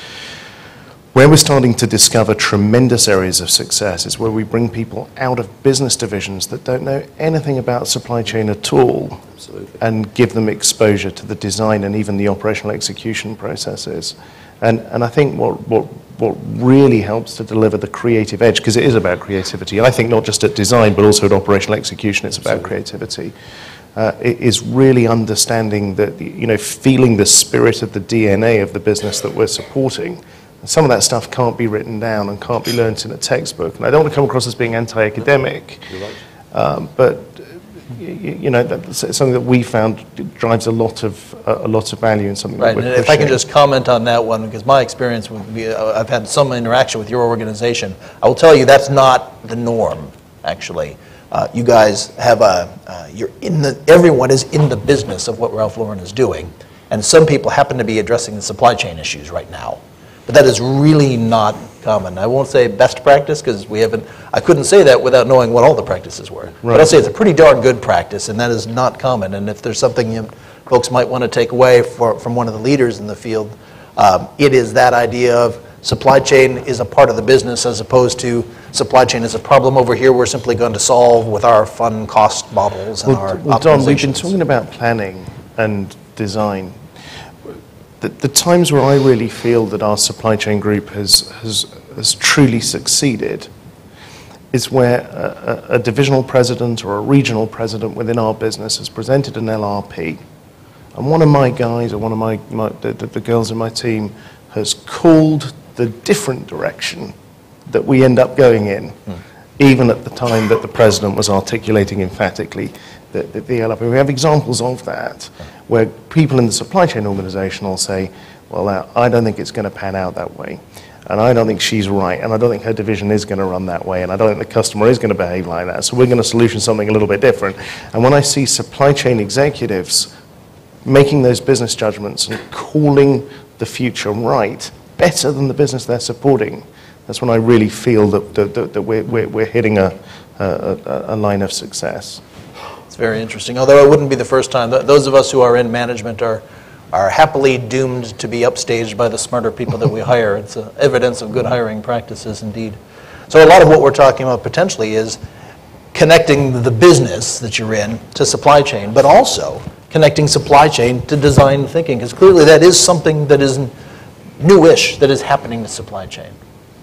Where we're starting to discover tremendous areas of success is where we bring people out of business divisions that don't know anything about supply chain at all. Absolutely. And give them exposure to the design and even the operational execution processes. And I think what really helps to deliver the creative edge, because it is about creativity, and I think not just at design but also at operational execution, it's about creativity. It is really understanding that, feeling the spirit of the DNA of the business that we're supporting. Some of that stuff can't be written down and can't be learnt in a textbook. And I don't want to come across as being anti-academic, You're right. But that's something that we found drives a lot of value in something Right, that we're and if I can pushing. just comment on that one, because my experience would be, I've had some interaction with your organization. I will tell you that's not the norm, actually. You guys have everyone is in the business of what Ralph Lauren is doing, and some people happen to be addressing the supply chain issues right now. But that is really not common. I won't say best practice because I couldn't say that without knowing what all the practices were. Right. But I'll say it's a pretty darn good practice, and that is not common. And if there's something folks might want to take away from one of the leaders in the field, it is that idea of supply chain is a part of the business as opposed to supply chain is a problem over here we're simply going to solve with our fun cost models and our optimizations. Don, we've been talking about planning and design. The times where I really feel that our supply chain group has truly succeeded is where a divisional president or a regional president within our business has presented an LRP, and one of my guys or one of the girls in my team has called the different direction that we end up going in, even at the time that the president was articulating emphatically the LRP. We have examples of that, where people in the supply chain organization will say, well, I don't think it's going to pan out that way, and I don't think she's right, and I don't think her division is going to run that way, and I don't think the customer is going to behave like that, so we're going to solution something a little bit different. And when I see supply chain executives making those business judgments and calling the future right, better than the business they're supporting, that's when I really feel that we're hitting a line of success. It's very interesting, although it wouldn't be the first time. Those of us who are in management are happily doomed to be upstaged by the smarter people that we hire. It's evidence of good hiring practices indeed. So a lot of what we're talking about potentially is connecting the business that you're in to supply chain, but also connecting supply chain to design thinking, because clearly that is something that is newish that is happening to supply chain.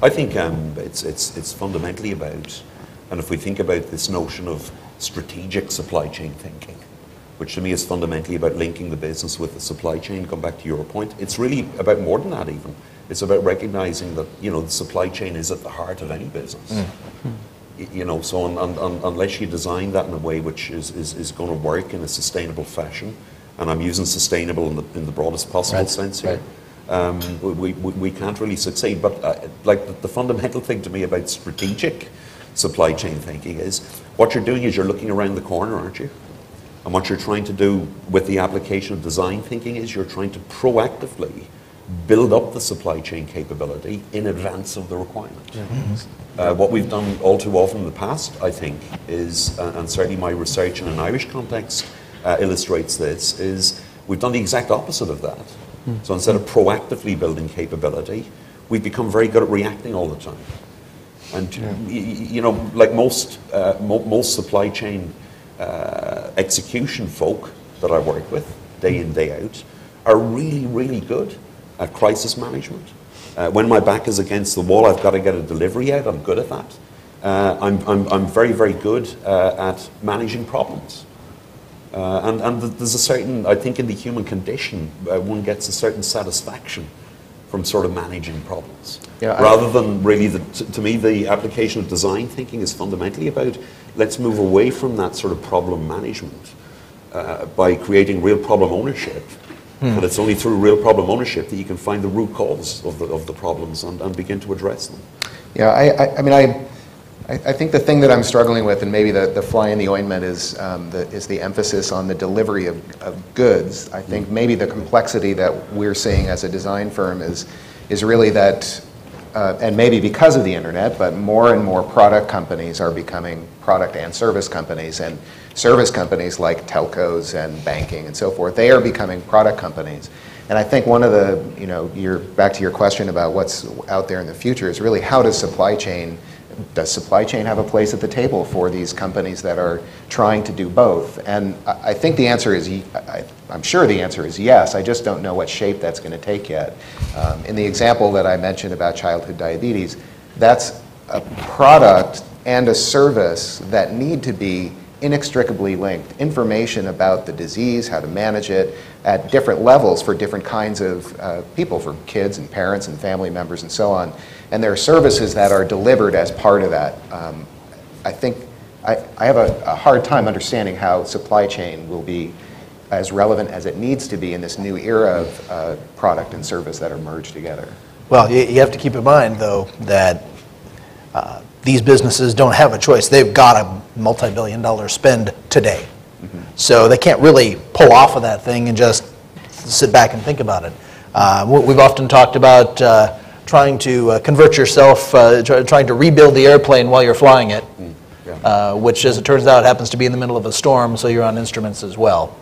I think it's fundamentally about, and if we think about this notion of strategic supply chain thinking, which to me is fundamentally about linking the business with the supply chain, come back to your point, it's really about more than that even. It's about recognizing that, the supply chain is at the heart of any business. So unless you design that in a way which is going to work in a sustainable fashion, and I'm using sustainable in the broadest possible sense here, we can't really succeed. But the fundamental thing to me about strategic supply chain thinking is what you're doing is you're looking around the corner, aren't you? And what you're trying to do with the application of design thinking is you're trying to proactively build up the supply chain capability in advance of the requirement. What we've done all too often in the past, I think, is, and certainly my research in an Irish context illustrates this, is We've done the exact opposite of that. So instead of proactively building capability, we've become very good at reacting all the time. And you know, like most supply chain execution folk that I work with, day in, day out, are really, really good at crisis management. When my back is against the wall, I've got to get a delivery out. I'm good at that. I'm very, very good at managing problems. And there's a certain, I think in the human condition, one gets a certain satisfaction from sort of managing problems. Rather than really, to me, the application of design thinking is fundamentally about, let's move away from that sort of problem management by creating real problem ownership. And it's only through real problem ownership that you can find the root cause of the problems and begin to address them. Yeah, I mean, I think the thing that I'm struggling with, and maybe the fly in the ointment, is the emphasis on the delivery of goods. I think maybe the complexity that we're seeing as a design firm is really that, and maybe because of the internet, but more and more product companies are becoming product and service companies, and service companies like telcos and banking and so forth, they are becoming product companies. And I think one of the, you know, back to your question about what's out there in the future is really how does supply chain have a place at the table for these companies that are trying to do both? And I think the answer is, I'm sure the answer is yes. I just don't know what shape that's going to take yet. In the example that I mentioned about childhood diabetes, that's a product and a service that need to be inextricably linked. Information about the disease, how to manage it at different levels for different kinds of people, for kids and parents and family members and so on. And there are services that are delivered as part of that. I think I have a hard time understanding how supply chain will be as relevant as it needs to be in this new era of product and service that are merged together. Well, you have to keep in mind, though, that these businesses don't have a choice. They've got a multi-billion-dollar spend today. So they can't really pull off of that thing and just sit back and think about it. We've often talked about trying to convert yourself, trying to rebuild the airplane while you're flying it, which, as it turns out, happens to be in the middle of a storm, so you're on instruments as well.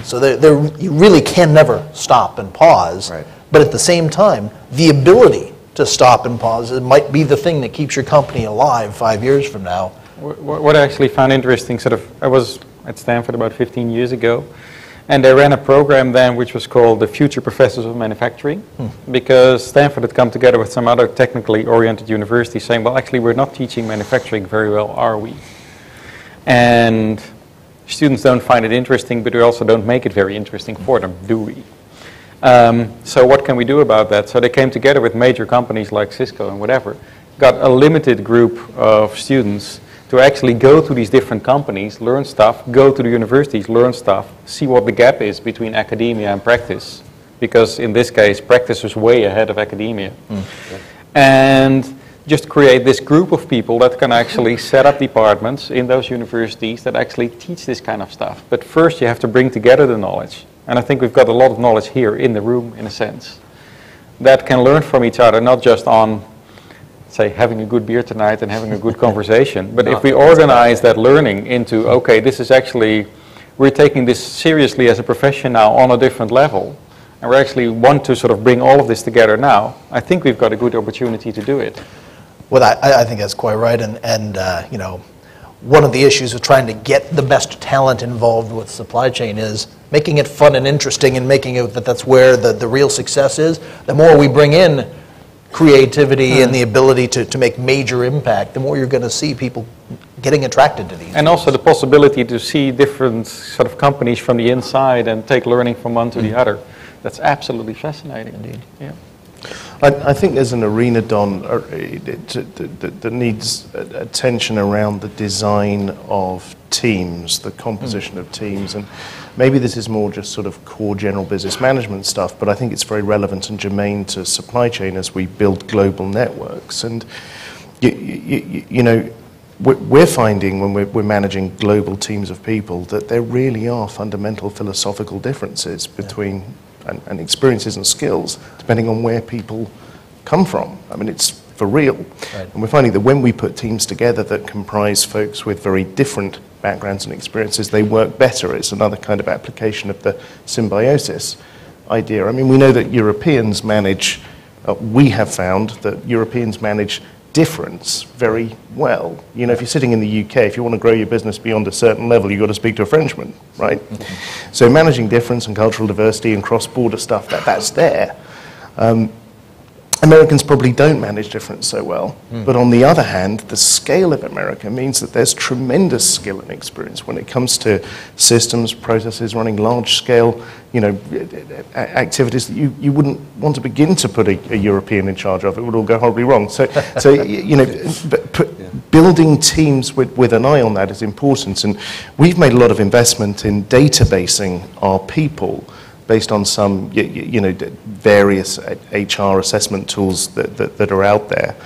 So you really can never stop and pause. Right. But at the same time, the ability to stop and pause, it might be the thing that keeps your company alive 5 years from now. What I actually found interesting, I was at Stanford about 15 years ago, and they ran a program then which was called the Future Professors of Manufacturing, because Stanford had come together with some other technically oriented universities saying, well, actually we're not teaching manufacturing very well, are we? And students don't find it interesting, but we also don't make it very interesting for them, do we? So what can we do about that? So they came together with major companies like Cisco and whatever, got a limited group of students to actually go to these different companies, learn stuff, go to the universities, learn stuff, see what the gap is between academia and practice. Because in this case, practice is way ahead of academia. And just create this group of people that can actually set up departments in those universities that actually teach this kind of stuff. But first you have to bring together the knowledge. And I think we've got a lot of knowledge here in the room, in a sense, that can learn from each other, not just on, say, having a good beer tonight and having a good conversation. But if we organize that learning into, okay, this is actually, we're taking this seriously as a profession now on a different level, and we actually want to sort of bring all of this together now, I think we've got a good opportunity to do it. Well, I think that's quite right. And you know, one of the issues with trying to get the best talent involved with supply chain is making it fun and interesting and making it that's where the real success is. The more we bring in creativity and the ability to make major impact, the more you're going to see people getting attracted to these. And also the possibility to see different sort of companies from the inside and take learning from one to the other. That's absolutely fascinating. Indeed. Yeah. I think there's an arena, Don, that needs attention around the design of teams, the composition of teams, and maybe this is more just sort of core general business management stuff, but I think it's very relevant and germane to supply chain as we build global networks. And you know, we're finding when we're managing global teams of people that there really are fundamental philosophical differences between and experiences and skills depending on where people come from. I mean, it's for real. Right. And we're finding that when we put teams together that comprise folks with very different backgrounds and experiences, they work better. It's another kind of application of the symbiosis idea. I mean, we know that Europeans manage, we have found that Europeans manage difference very well. You know, if you're sitting in the UK, if you want to grow your business beyond a certain level, you've got to speak to a Frenchman, right? So managing difference and cultural diversity and cross-border stuff, that's there. Americans probably don't manage difference so well, but on the other hand, the scale of America means that there's tremendous skill and experience when it comes to systems, processes, running large-scale, you know, activities that you wouldn't want to begin to put a European in charge of. It would all go horribly wrong. So you know, building teams with an eye on that is important, and we've made a lot of investment in databasing our people based on some, you know, various HR assessment tools that are out there.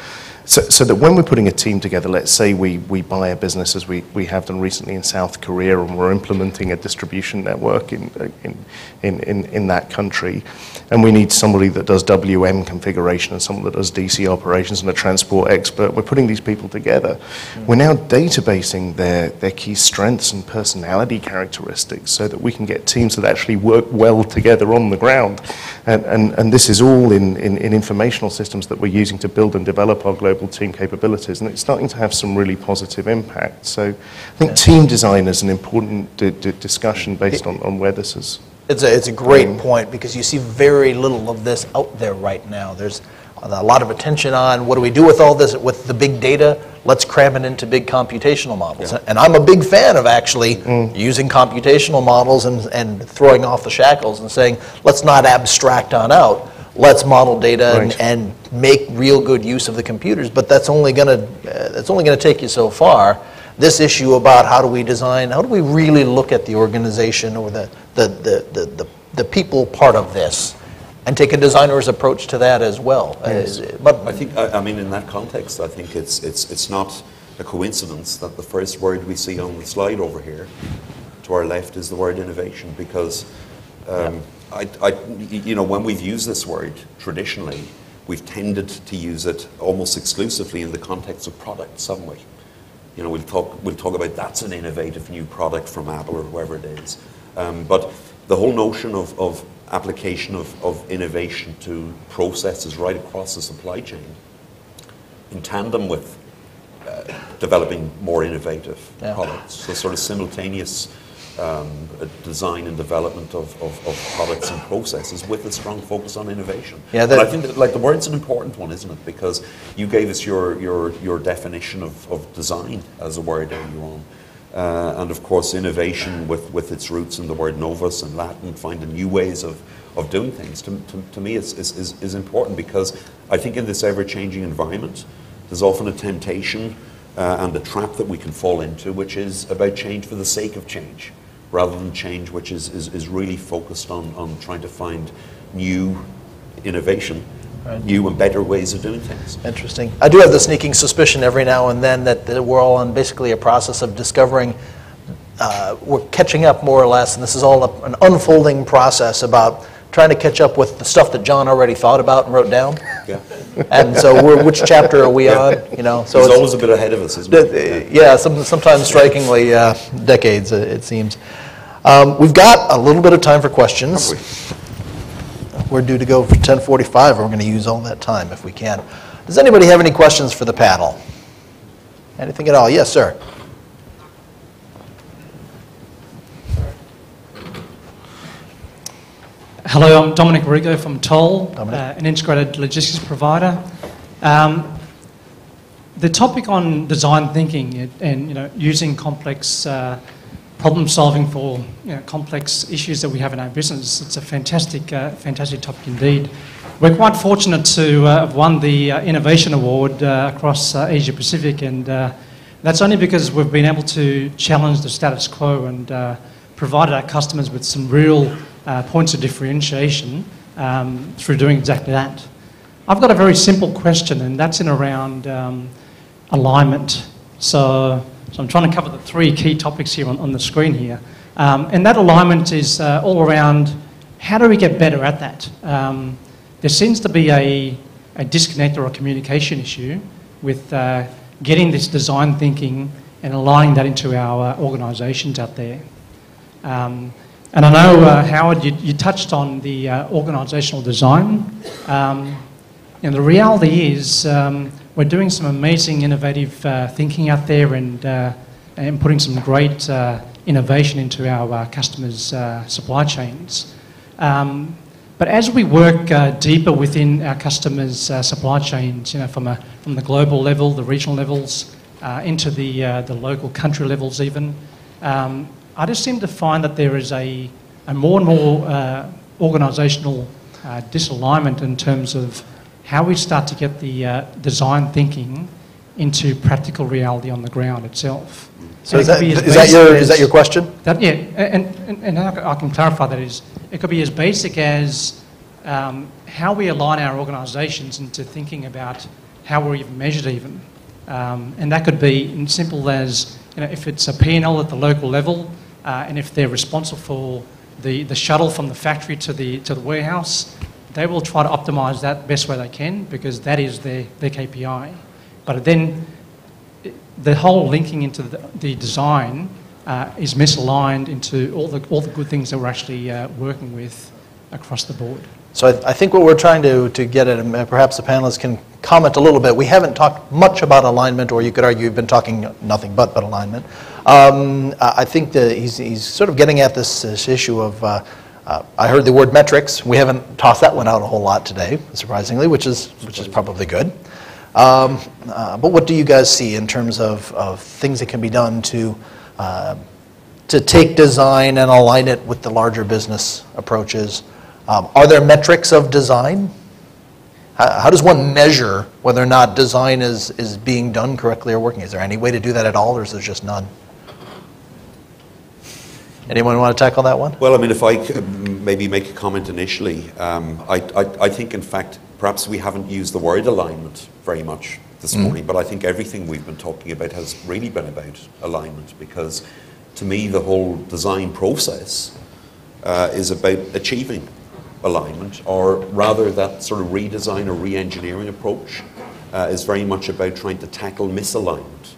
So that when we're putting a team together, let's say we buy a business, as we have done recently in South Korea, and we're implementing a distribution network in that country, and we need somebody that does WM configuration and someone that does DC operations and a transport expert. We're putting these people together. We're now databasing their key strengths and personality characteristics so that we can get teams that actually work well together on the ground. And this is all in informational systems that we're using to build and develop our global team capabilities, and it's starting to have some really positive impact. So I think team design is an important discussion based on where this is. It's a great point, because you see very little of this out there right now. There's a lot of attention on what do we do with all this, with the big data. Let's cram it into big computational models. Yeah. And I'm a big fan of actually using computational models and throwing off the shackles and saying, let's not abstract on out. Let's model data and make real good use of the computers. But that's only going to take you so far. This issue about how do we design, how do we really look at the organization or the people part of this, and take a designer's approach to that as well. Yes. But I think, I mean, in that context, I think it's not a coincidence that the first word we see on the slide over here, to our left, is the word innovation, because you know, when we've used this word traditionally, we've tended to use it almost exclusively in the context of products, haven't we? You know, we'll talk about that's an innovative new product from Apple or whoever it is. But the whole notion of application of innovation to processes right across the supply chain, in tandem with developing more innovative products, so sort of simultaneous design and development of products and processes with a strong focus on innovation. Yeah, and I think that, like, the word's an important one, isn't it? Because you gave us your definition of design as a word earlier on. And of course, innovation with its roots in the word novus in Latin, finding new ways of doing things, to me is important, because I think in this ever-changing environment, there's often a temptation and a trap that we can fall into, which is about change for the sake of change, rather than change which is really focused on trying to find new innovation, new and better ways of doing things. Interesting. I do have the sneaking suspicion every now and then that we're all on basically a process of discovering, we're catching up more or less, and this is all an unfolding process about trying to catch up with the stuff that John already thought about and wrote down. Yeah. And so which chapter are we on? You know, so it's always a bit ahead of us, isn't it? Yeah, sometimes strikingly decades, it seems. We've got a little bit of time for questions. We're due to go for 10:45. We're going to use all that time if we can. Does anybody have any questions for the panel? Anything at all? Yes, sir. Hello, I'm Dominic Rigo from Toll, an integrated logistics provider. The topic on design thinking and using complex problem solving for complex issues that we have in our business, it's a fantastic topic indeed. We're quite fortunate to have won the Innovation Award across Asia Pacific, and that's only because we've been able to challenge the status quo and provide our customers with some real points of differentiation through doing exactly that. I've got a very simple question, and that's in around alignment. So I'm trying to cover the three key topics here on the screen here. And that alignment is all around how do we get better at that? There seems to be a disconnect or a communication issue with getting this design thinking and aligning that into our organisations out there. And I know, Howard, you touched on the organisational design. And the reality is we're doing some amazing innovative thinking out there and putting some great innovation into our customers' supply chains. But as we work deeper within our customers' supply chains, from the global level, the regional levels, into the local country levels even, I just seem to find that there is a more and more organisational disalignment in terms of how we start to get the design thinking into practical reality on the ground itself. So is that your question? Yeah, and I can clarify that is, it could be as basic as how we align our organisations into thinking about how we're even measured even. And that could be as simple as, if it's a P&L at the local level, and if they're responsible for the shuttle from the factory to the warehouse, they will try to optimise that best way they can because that is their KPI. But then the whole linking into the design is misaligned into all the good things that we're actually working with across the board. So I think what we're trying to get at, and perhaps the panelists can comment a little bit, we haven't talked much about alignment, or you could argue you've been talking nothing but alignment. I think that he's sort of getting at this issue of, I heard the word metrics. We haven't tossed that one out a whole lot today, surprisingly, which is probably good. But what do you guys see in terms of things that can be done to take design and align it with the larger business approaches? Are there metrics of design? How does one measure whether or not design is being done correctly or working? Is there any way to do that at all, or is there just none? Anyone want to tackle that one? Well, I mean, if I could maybe make a comment initially, I think, in fact, perhaps we haven't used the word alignment very much this morning, but I think everything we've been talking about has really been about alignment, because to me, the whole design process is about achieving alignment, or rather that sort of redesign or re-engineering approach is very much about trying to tackle misalignment,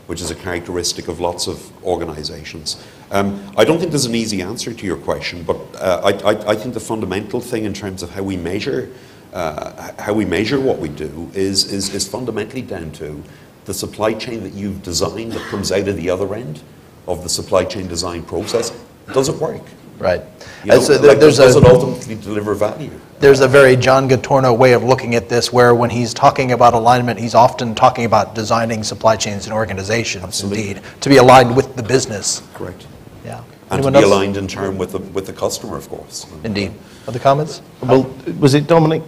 which is a characteristic of lots of organizations. I don't think there's an easy answer to your question, but I think the fundamental thing in terms of how we measure what we do is fundamentally down to the supply chain that you've designed that comes out of the other end of the supply chain design process. Does it work? Right. Does it ultimately deliver value? There's a very John Gatorno way of looking at this, where when he's talking about alignment, he's often talking about designing supply chains and organizations. Absolutely. Indeed, to be aligned with the business. Correct. Yeah. And to be aligned in turn with the customer, of course. Indeed. Other comments? Well, was it Dominic?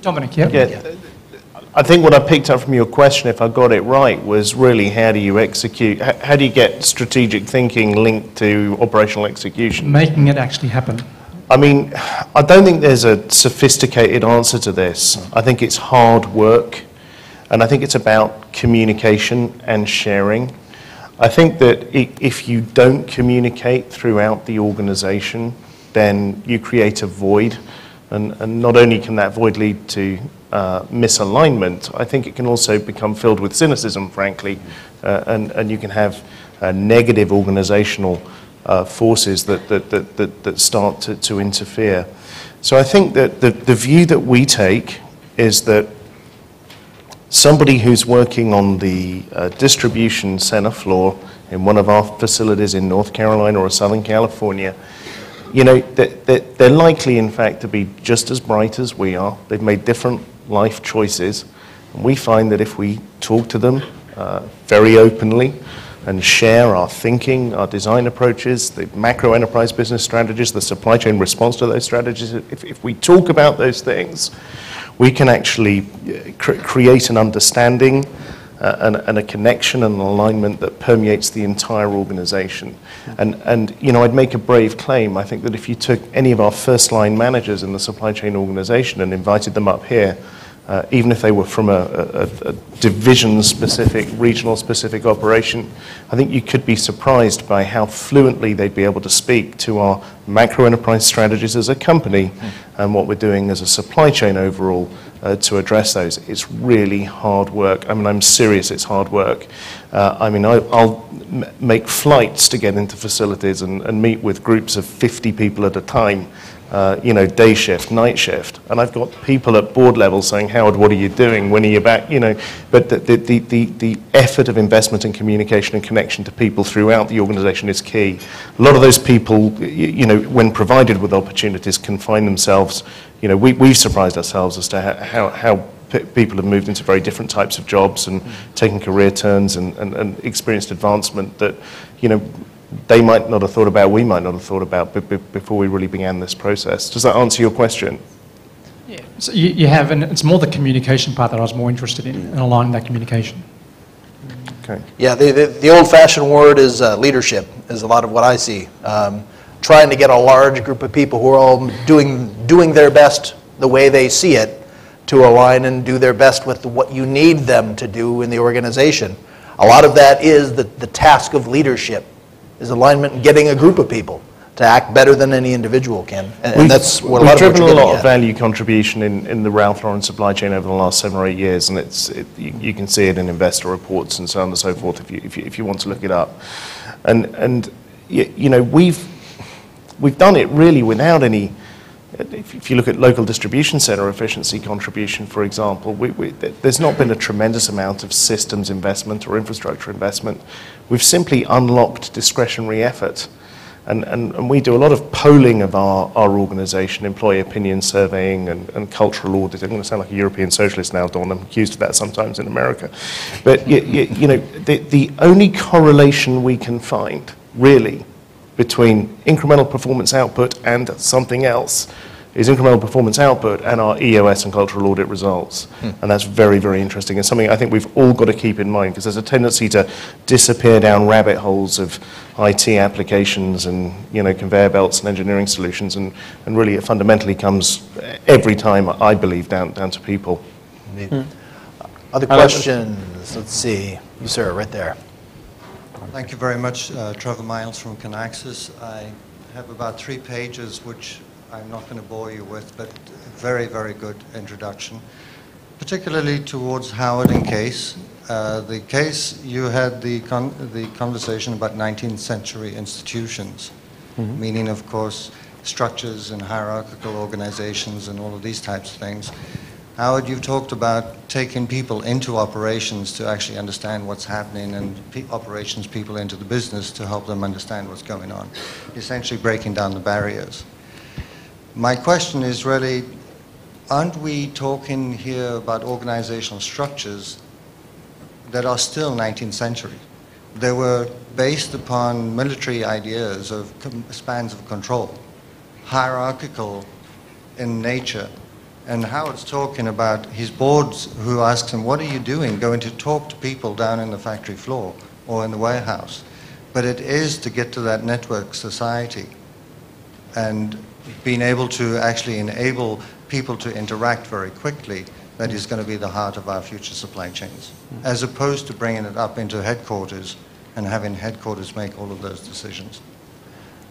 Dominic, yeah. Yeah. I think what I picked up from your question, if I got it right, was really how do you execute, how do you get strategic thinking linked to operational execution? Making it actually happen. I mean, I don't think there's a sophisticated answer to this. I think it's hard work, and I think it's about communication and sharing. I think that if you don't communicate throughout the organization, then you create a void, and not only can that void lead to misalignment, I think it can also become filled with cynicism, frankly, and you can have negative organizational forces that start to interfere. So I think that the view that we take is that somebody who's working on the distribution center floor in one of our facilities in North Carolina or Southern California, they're likely, in fact, to be just as bright as we are. They've made different life choices. And we find that if we talk to them very openly and share our thinking, our design approaches, the macro enterprise business strategies, the supply chain response to those strategies, if we talk about those things, we can actually create an understanding and a connection and an alignment that permeates the entire organization. And I'd make a brave claim. I think that if you took any of our first-line managers in the supply chain organization and invited them up here, even if they were from a division-specific, regional-specific operation, I think you could be surprised by how fluently they'd be able to speak to our macro enterprise strategies as a company and what we're doing as a supply chain overall to address those. It's really hard work. I mean, I'm serious, it's hard work. I mean, I'll make flights to get into facilities and meet with groups of 50 people at a time, you know, day shift, night shift. And I've got people at board level saying, Howard, what are you doing? When are you back? You know, but the effort of investment and communication and connection to people throughout the organization is key. A lot of those people, you know, when provided with opportunities, can find themselves, you know, we've surprised ourselves as to how people have moved into very different types of jobs and taken career turns and experienced advancement that, you know, they might not have thought about, we might not have thought about before we really began this process. Does that answer your question? Yeah. So you have, and it's more the communication part that I was more interested in aligning that communication. Okay. Yeah, the old-fashioned word is leadership, is a lot of what I see. Trying to get a large group of people who are all doing their best the way they see it to align and do their best with what you need them to do in the organization. A lot of that is the task of leadership, is alignment and getting a group of people to act better than any individual can. And that's what a lot of what you're driven a lot getting of at. value contribution in the Ralph Lauren supply chain over the last 7 or 8 years, and you can see it in investor reports and so on and so forth if you want to look it up. And you know, we've done it really without any. If you look at local distribution center efficiency contribution, for example, there's not been a tremendous amount of systems investment or infrastructure investment. We've simply unlocked discretionary effort. And we do a lot of polling of our organization, employee opinion surveying and cultural audit. I'm going to sound like a European socialist now, Dawn. I'm accused of that sometimes in America. But you know, the only correlation we can find, really, between incremental performance output and something else is incremental performance output and our EOS and cultural audit results. And that's very, very interesting. It's something I think we've all got to keep in mind, because there's a tendency to disappear down rabbit holes of IT applications and, you know, conveyor belts and engineering solutions, and really it fundamentally comes every time, I believe, down to people. Other questions? Let's see. You, sir, right there. Thank you very much, Trevor Miles from Canaxis. I have about 3 pages, which I'm not going to bore you with, but very, very good introduction, particularly towards Howard and Case. The case, you had the conversation about 19th century institutions, meaning, of course, structures and hierarchical organizations and all of these types of things. Howard, you've talked about taking people into operations to actually understand what's happening, and operations people into the business to help them understand what's going on, essentially breaking down the barriers. My question is really, aren't we talking here about organizational structures that are still 19th century? They were based upon military ideas of spans of control, hierarchical in nature. And Howard's talking about his boards who asks him, what are you doing? Going to talk to people down in the factory floor or in the warehouse. But it is to get to that network society and being able to actually enable people to interact very quickly that is going to be the heart of our future supply chains, as opposed to bringing it up into headquarters and having headquarters make all of those decisions.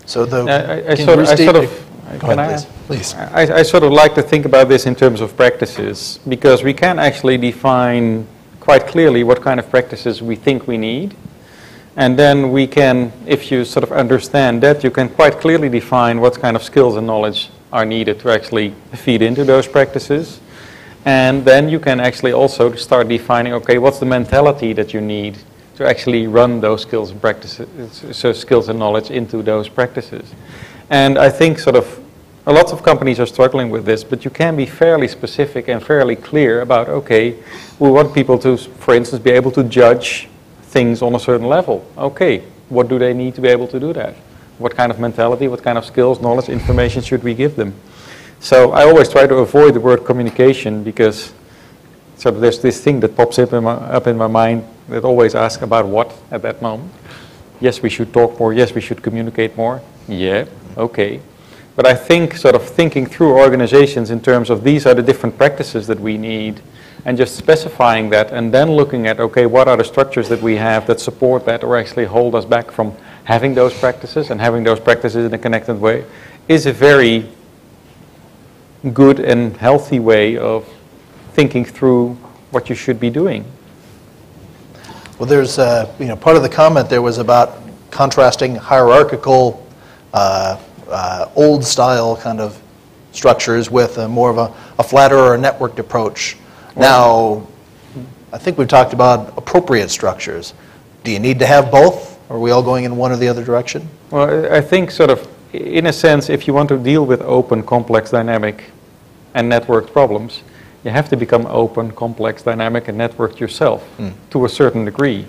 So I sort of like to think about this in terms of practices, because we can actually define quite clearly what kind of practices we think we need. And then we can, if you sort of understand that, you can quite clearly define what kind of skills and knowledge are needed to actually feed into those practices. And then you can actually also start defining, okay, what's the mentality that you need to actually run those skills and practices, so skills and knowledge into those practices. And I think sort of a lot of companies are struggling with this, but you can be fairly specific and fairly clear about, okay, we want people to, for instance, be able to judge things on a certain level. Okay, what do they need to be able to do that? What kind of mentality, what kind of skills, knowledge, information should we give them? So I always try to avoid the word communication, because sort of there's this thing that pops up in my mind that always asks about what at that moment. Yes, we should talk more. Yes, we should communicate more. Yeah, okay. But I think sort of thinking through organizations in terms of these are the different practices that we need, and just specifying that, and then looking at, okay, what are the structures that we have that support that or actually hold us back from having those practices and having those practices in a connected way, is a very good and healthy way of thinking through what you should be doing. Well, there's, part of the comment there was about contrasting hierarchical, old-style kind of structures with more of a flatter or a networked approach. Now, I think we've talked about appropriate structures. Do you need to have both? Or are we all going in one or the other direction? Well, I think sort of, in a sense, if you want to deal with open, complex, dynamic, and networked problems, you have to become open, complex, dynamic, and networked yourself to a certain degree.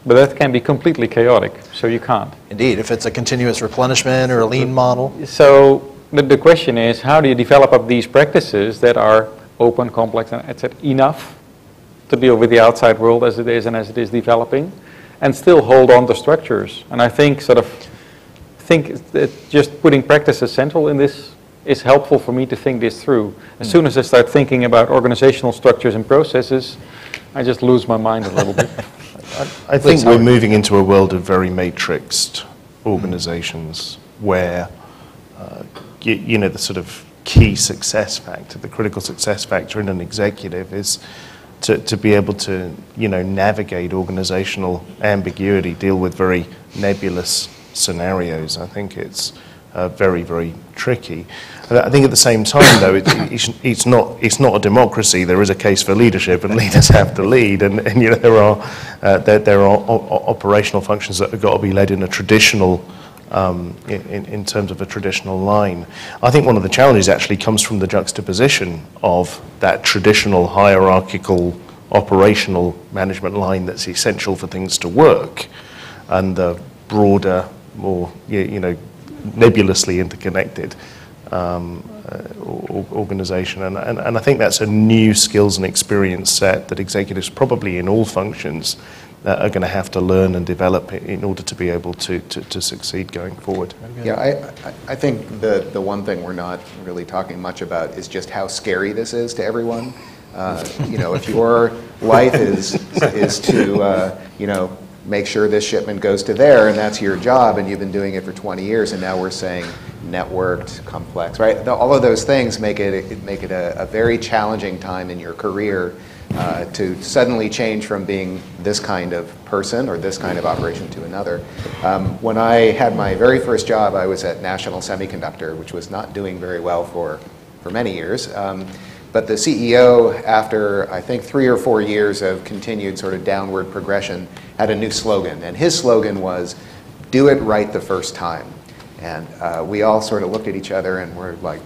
But that can be completely chaotic, so you can't. Indeed, if it's a continuous replenishment or a lean model. So the question is, how do you develop up these practices that are open, complex, and etc. enough to deal with the outside world as it is and as it is developing, and still hold on to structures? And I think that just putting practices central in this is helpful for me to think this through. As soon as I start thinking about organizational structures and processes, I just lose my mind a little bit. I think we're moving into a world of very matrixed organizations where, the sort of key success factor, the critical success factor in an executive is to be able to, navigate organizational ambiguity, deal with very nebulous scenarios. I think it's very, very tricky. I think at the same time, though, it's not a democracy. There is a case for leadership, and leaders have to lead. And there are operational functions that have got to be led in a traditional, in terms of a traditional line. I think one of the challenges actually comes from the juxtaposition of that traditional hierarchical operational management line that's essential for things to work, and the broader, more nebulously interconnected organization. And I think that's a new skills and experience set that executives probably in all functions are going to have to learn and develop in order to be able to succeed going forward. Yeah, I think the one thing we're not really talking much about is just how scary this is to everyone. If your life is to make sure this shipment goes to there, and that's your job, and you've been doing it for 20 years, and now we're saying networked, complex, right? All of those things make it a very challenging time in your career to suddenly change from being this kind of person or this kind of operation to another. When I had my very first job, I was at National Semiconductor, which was not doing very well for many years. But the CEO, after I think 3 or 4 years of continued sort of downward progression, had a new slogan. And his slogan was, "Do it right the first time." And we all sort of looked at each other and were like,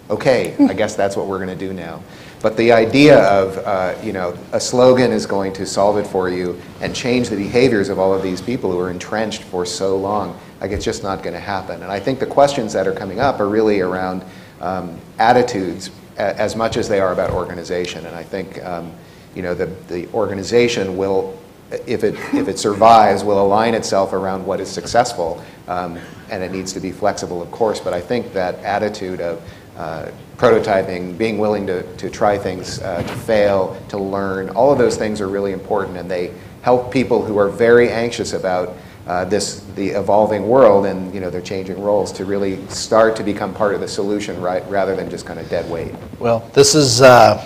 okay, I guess that's what we're going to do now. But the idea of, a slogan is going to solve it for you and change the behaviors of all of these people who are entrenched for so long, it's just not going to happen. And I think the questions that are coming up are really around attitudes as much as they are about organization. And I think, the organization will, if it survives, will align itself around what is successful. And it needs to be flexible, of course. But I think that attitude of prototyping, being willing to try things, to fail, to learn, all of those things are really important. And they help people who are very anxious about the evolving world and their changing roles to really start to become part of the solution, right, rather than just kind of dead weight. Well, this is, I'd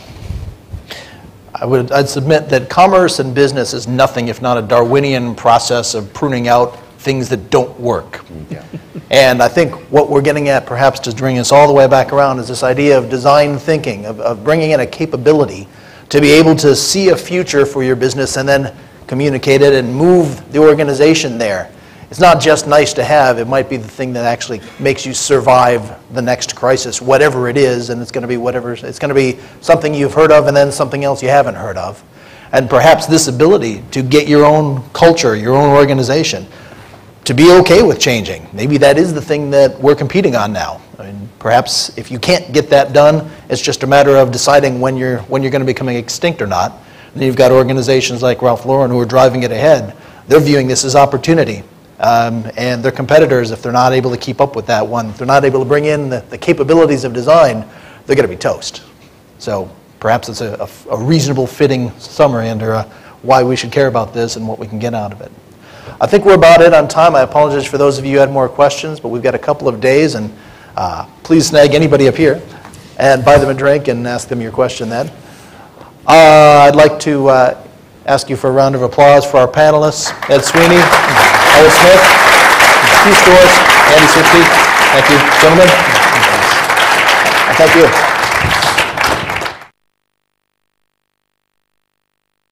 submit that commerce and business is nothing if not a Darwinian process of pruning out things that don't work. Yeah. And I think what we're getting at, perhaps to bring us all the way back around, is this idea of design thinking, of bringing in a capability to be able to see a future for your business and then communicate it and move the organization there. It's not just nice to have, it might be the thing that actually makes you survive the next crisis, whatever it is, and it's going to be something you've heard of and then something else you haven't heard of. And perhaps this ability to get your own culture, your own organization, to be okay with changing. Maybe that is the thing that we're competing on now. I mean, perhaps if you can't get that done, it's just a matter of deciding when you're going to become extinct or not. And you've got organizations like Ralph Lauren who are driving it ahead. They're viewing this as opportunity. And their competitors, if they're not able to keep up with that one, if they're not able to bring in the capabilities of design, they're going to be toast. So perhaps it's a reasonable fitting summary under why we should care about this and what we can get out of it. I think we're about it on time. I apologize for those of you who had more questions, but we've got a couple of days, and please snag anybody up here. and buy them a drink and ask them your question then. I'd like to ask you for a round of applause for our panelists, Ed Sweeney, Howard Smith, Steve Stores, Andy Sitke. Thank you, gentlemen. Thank you.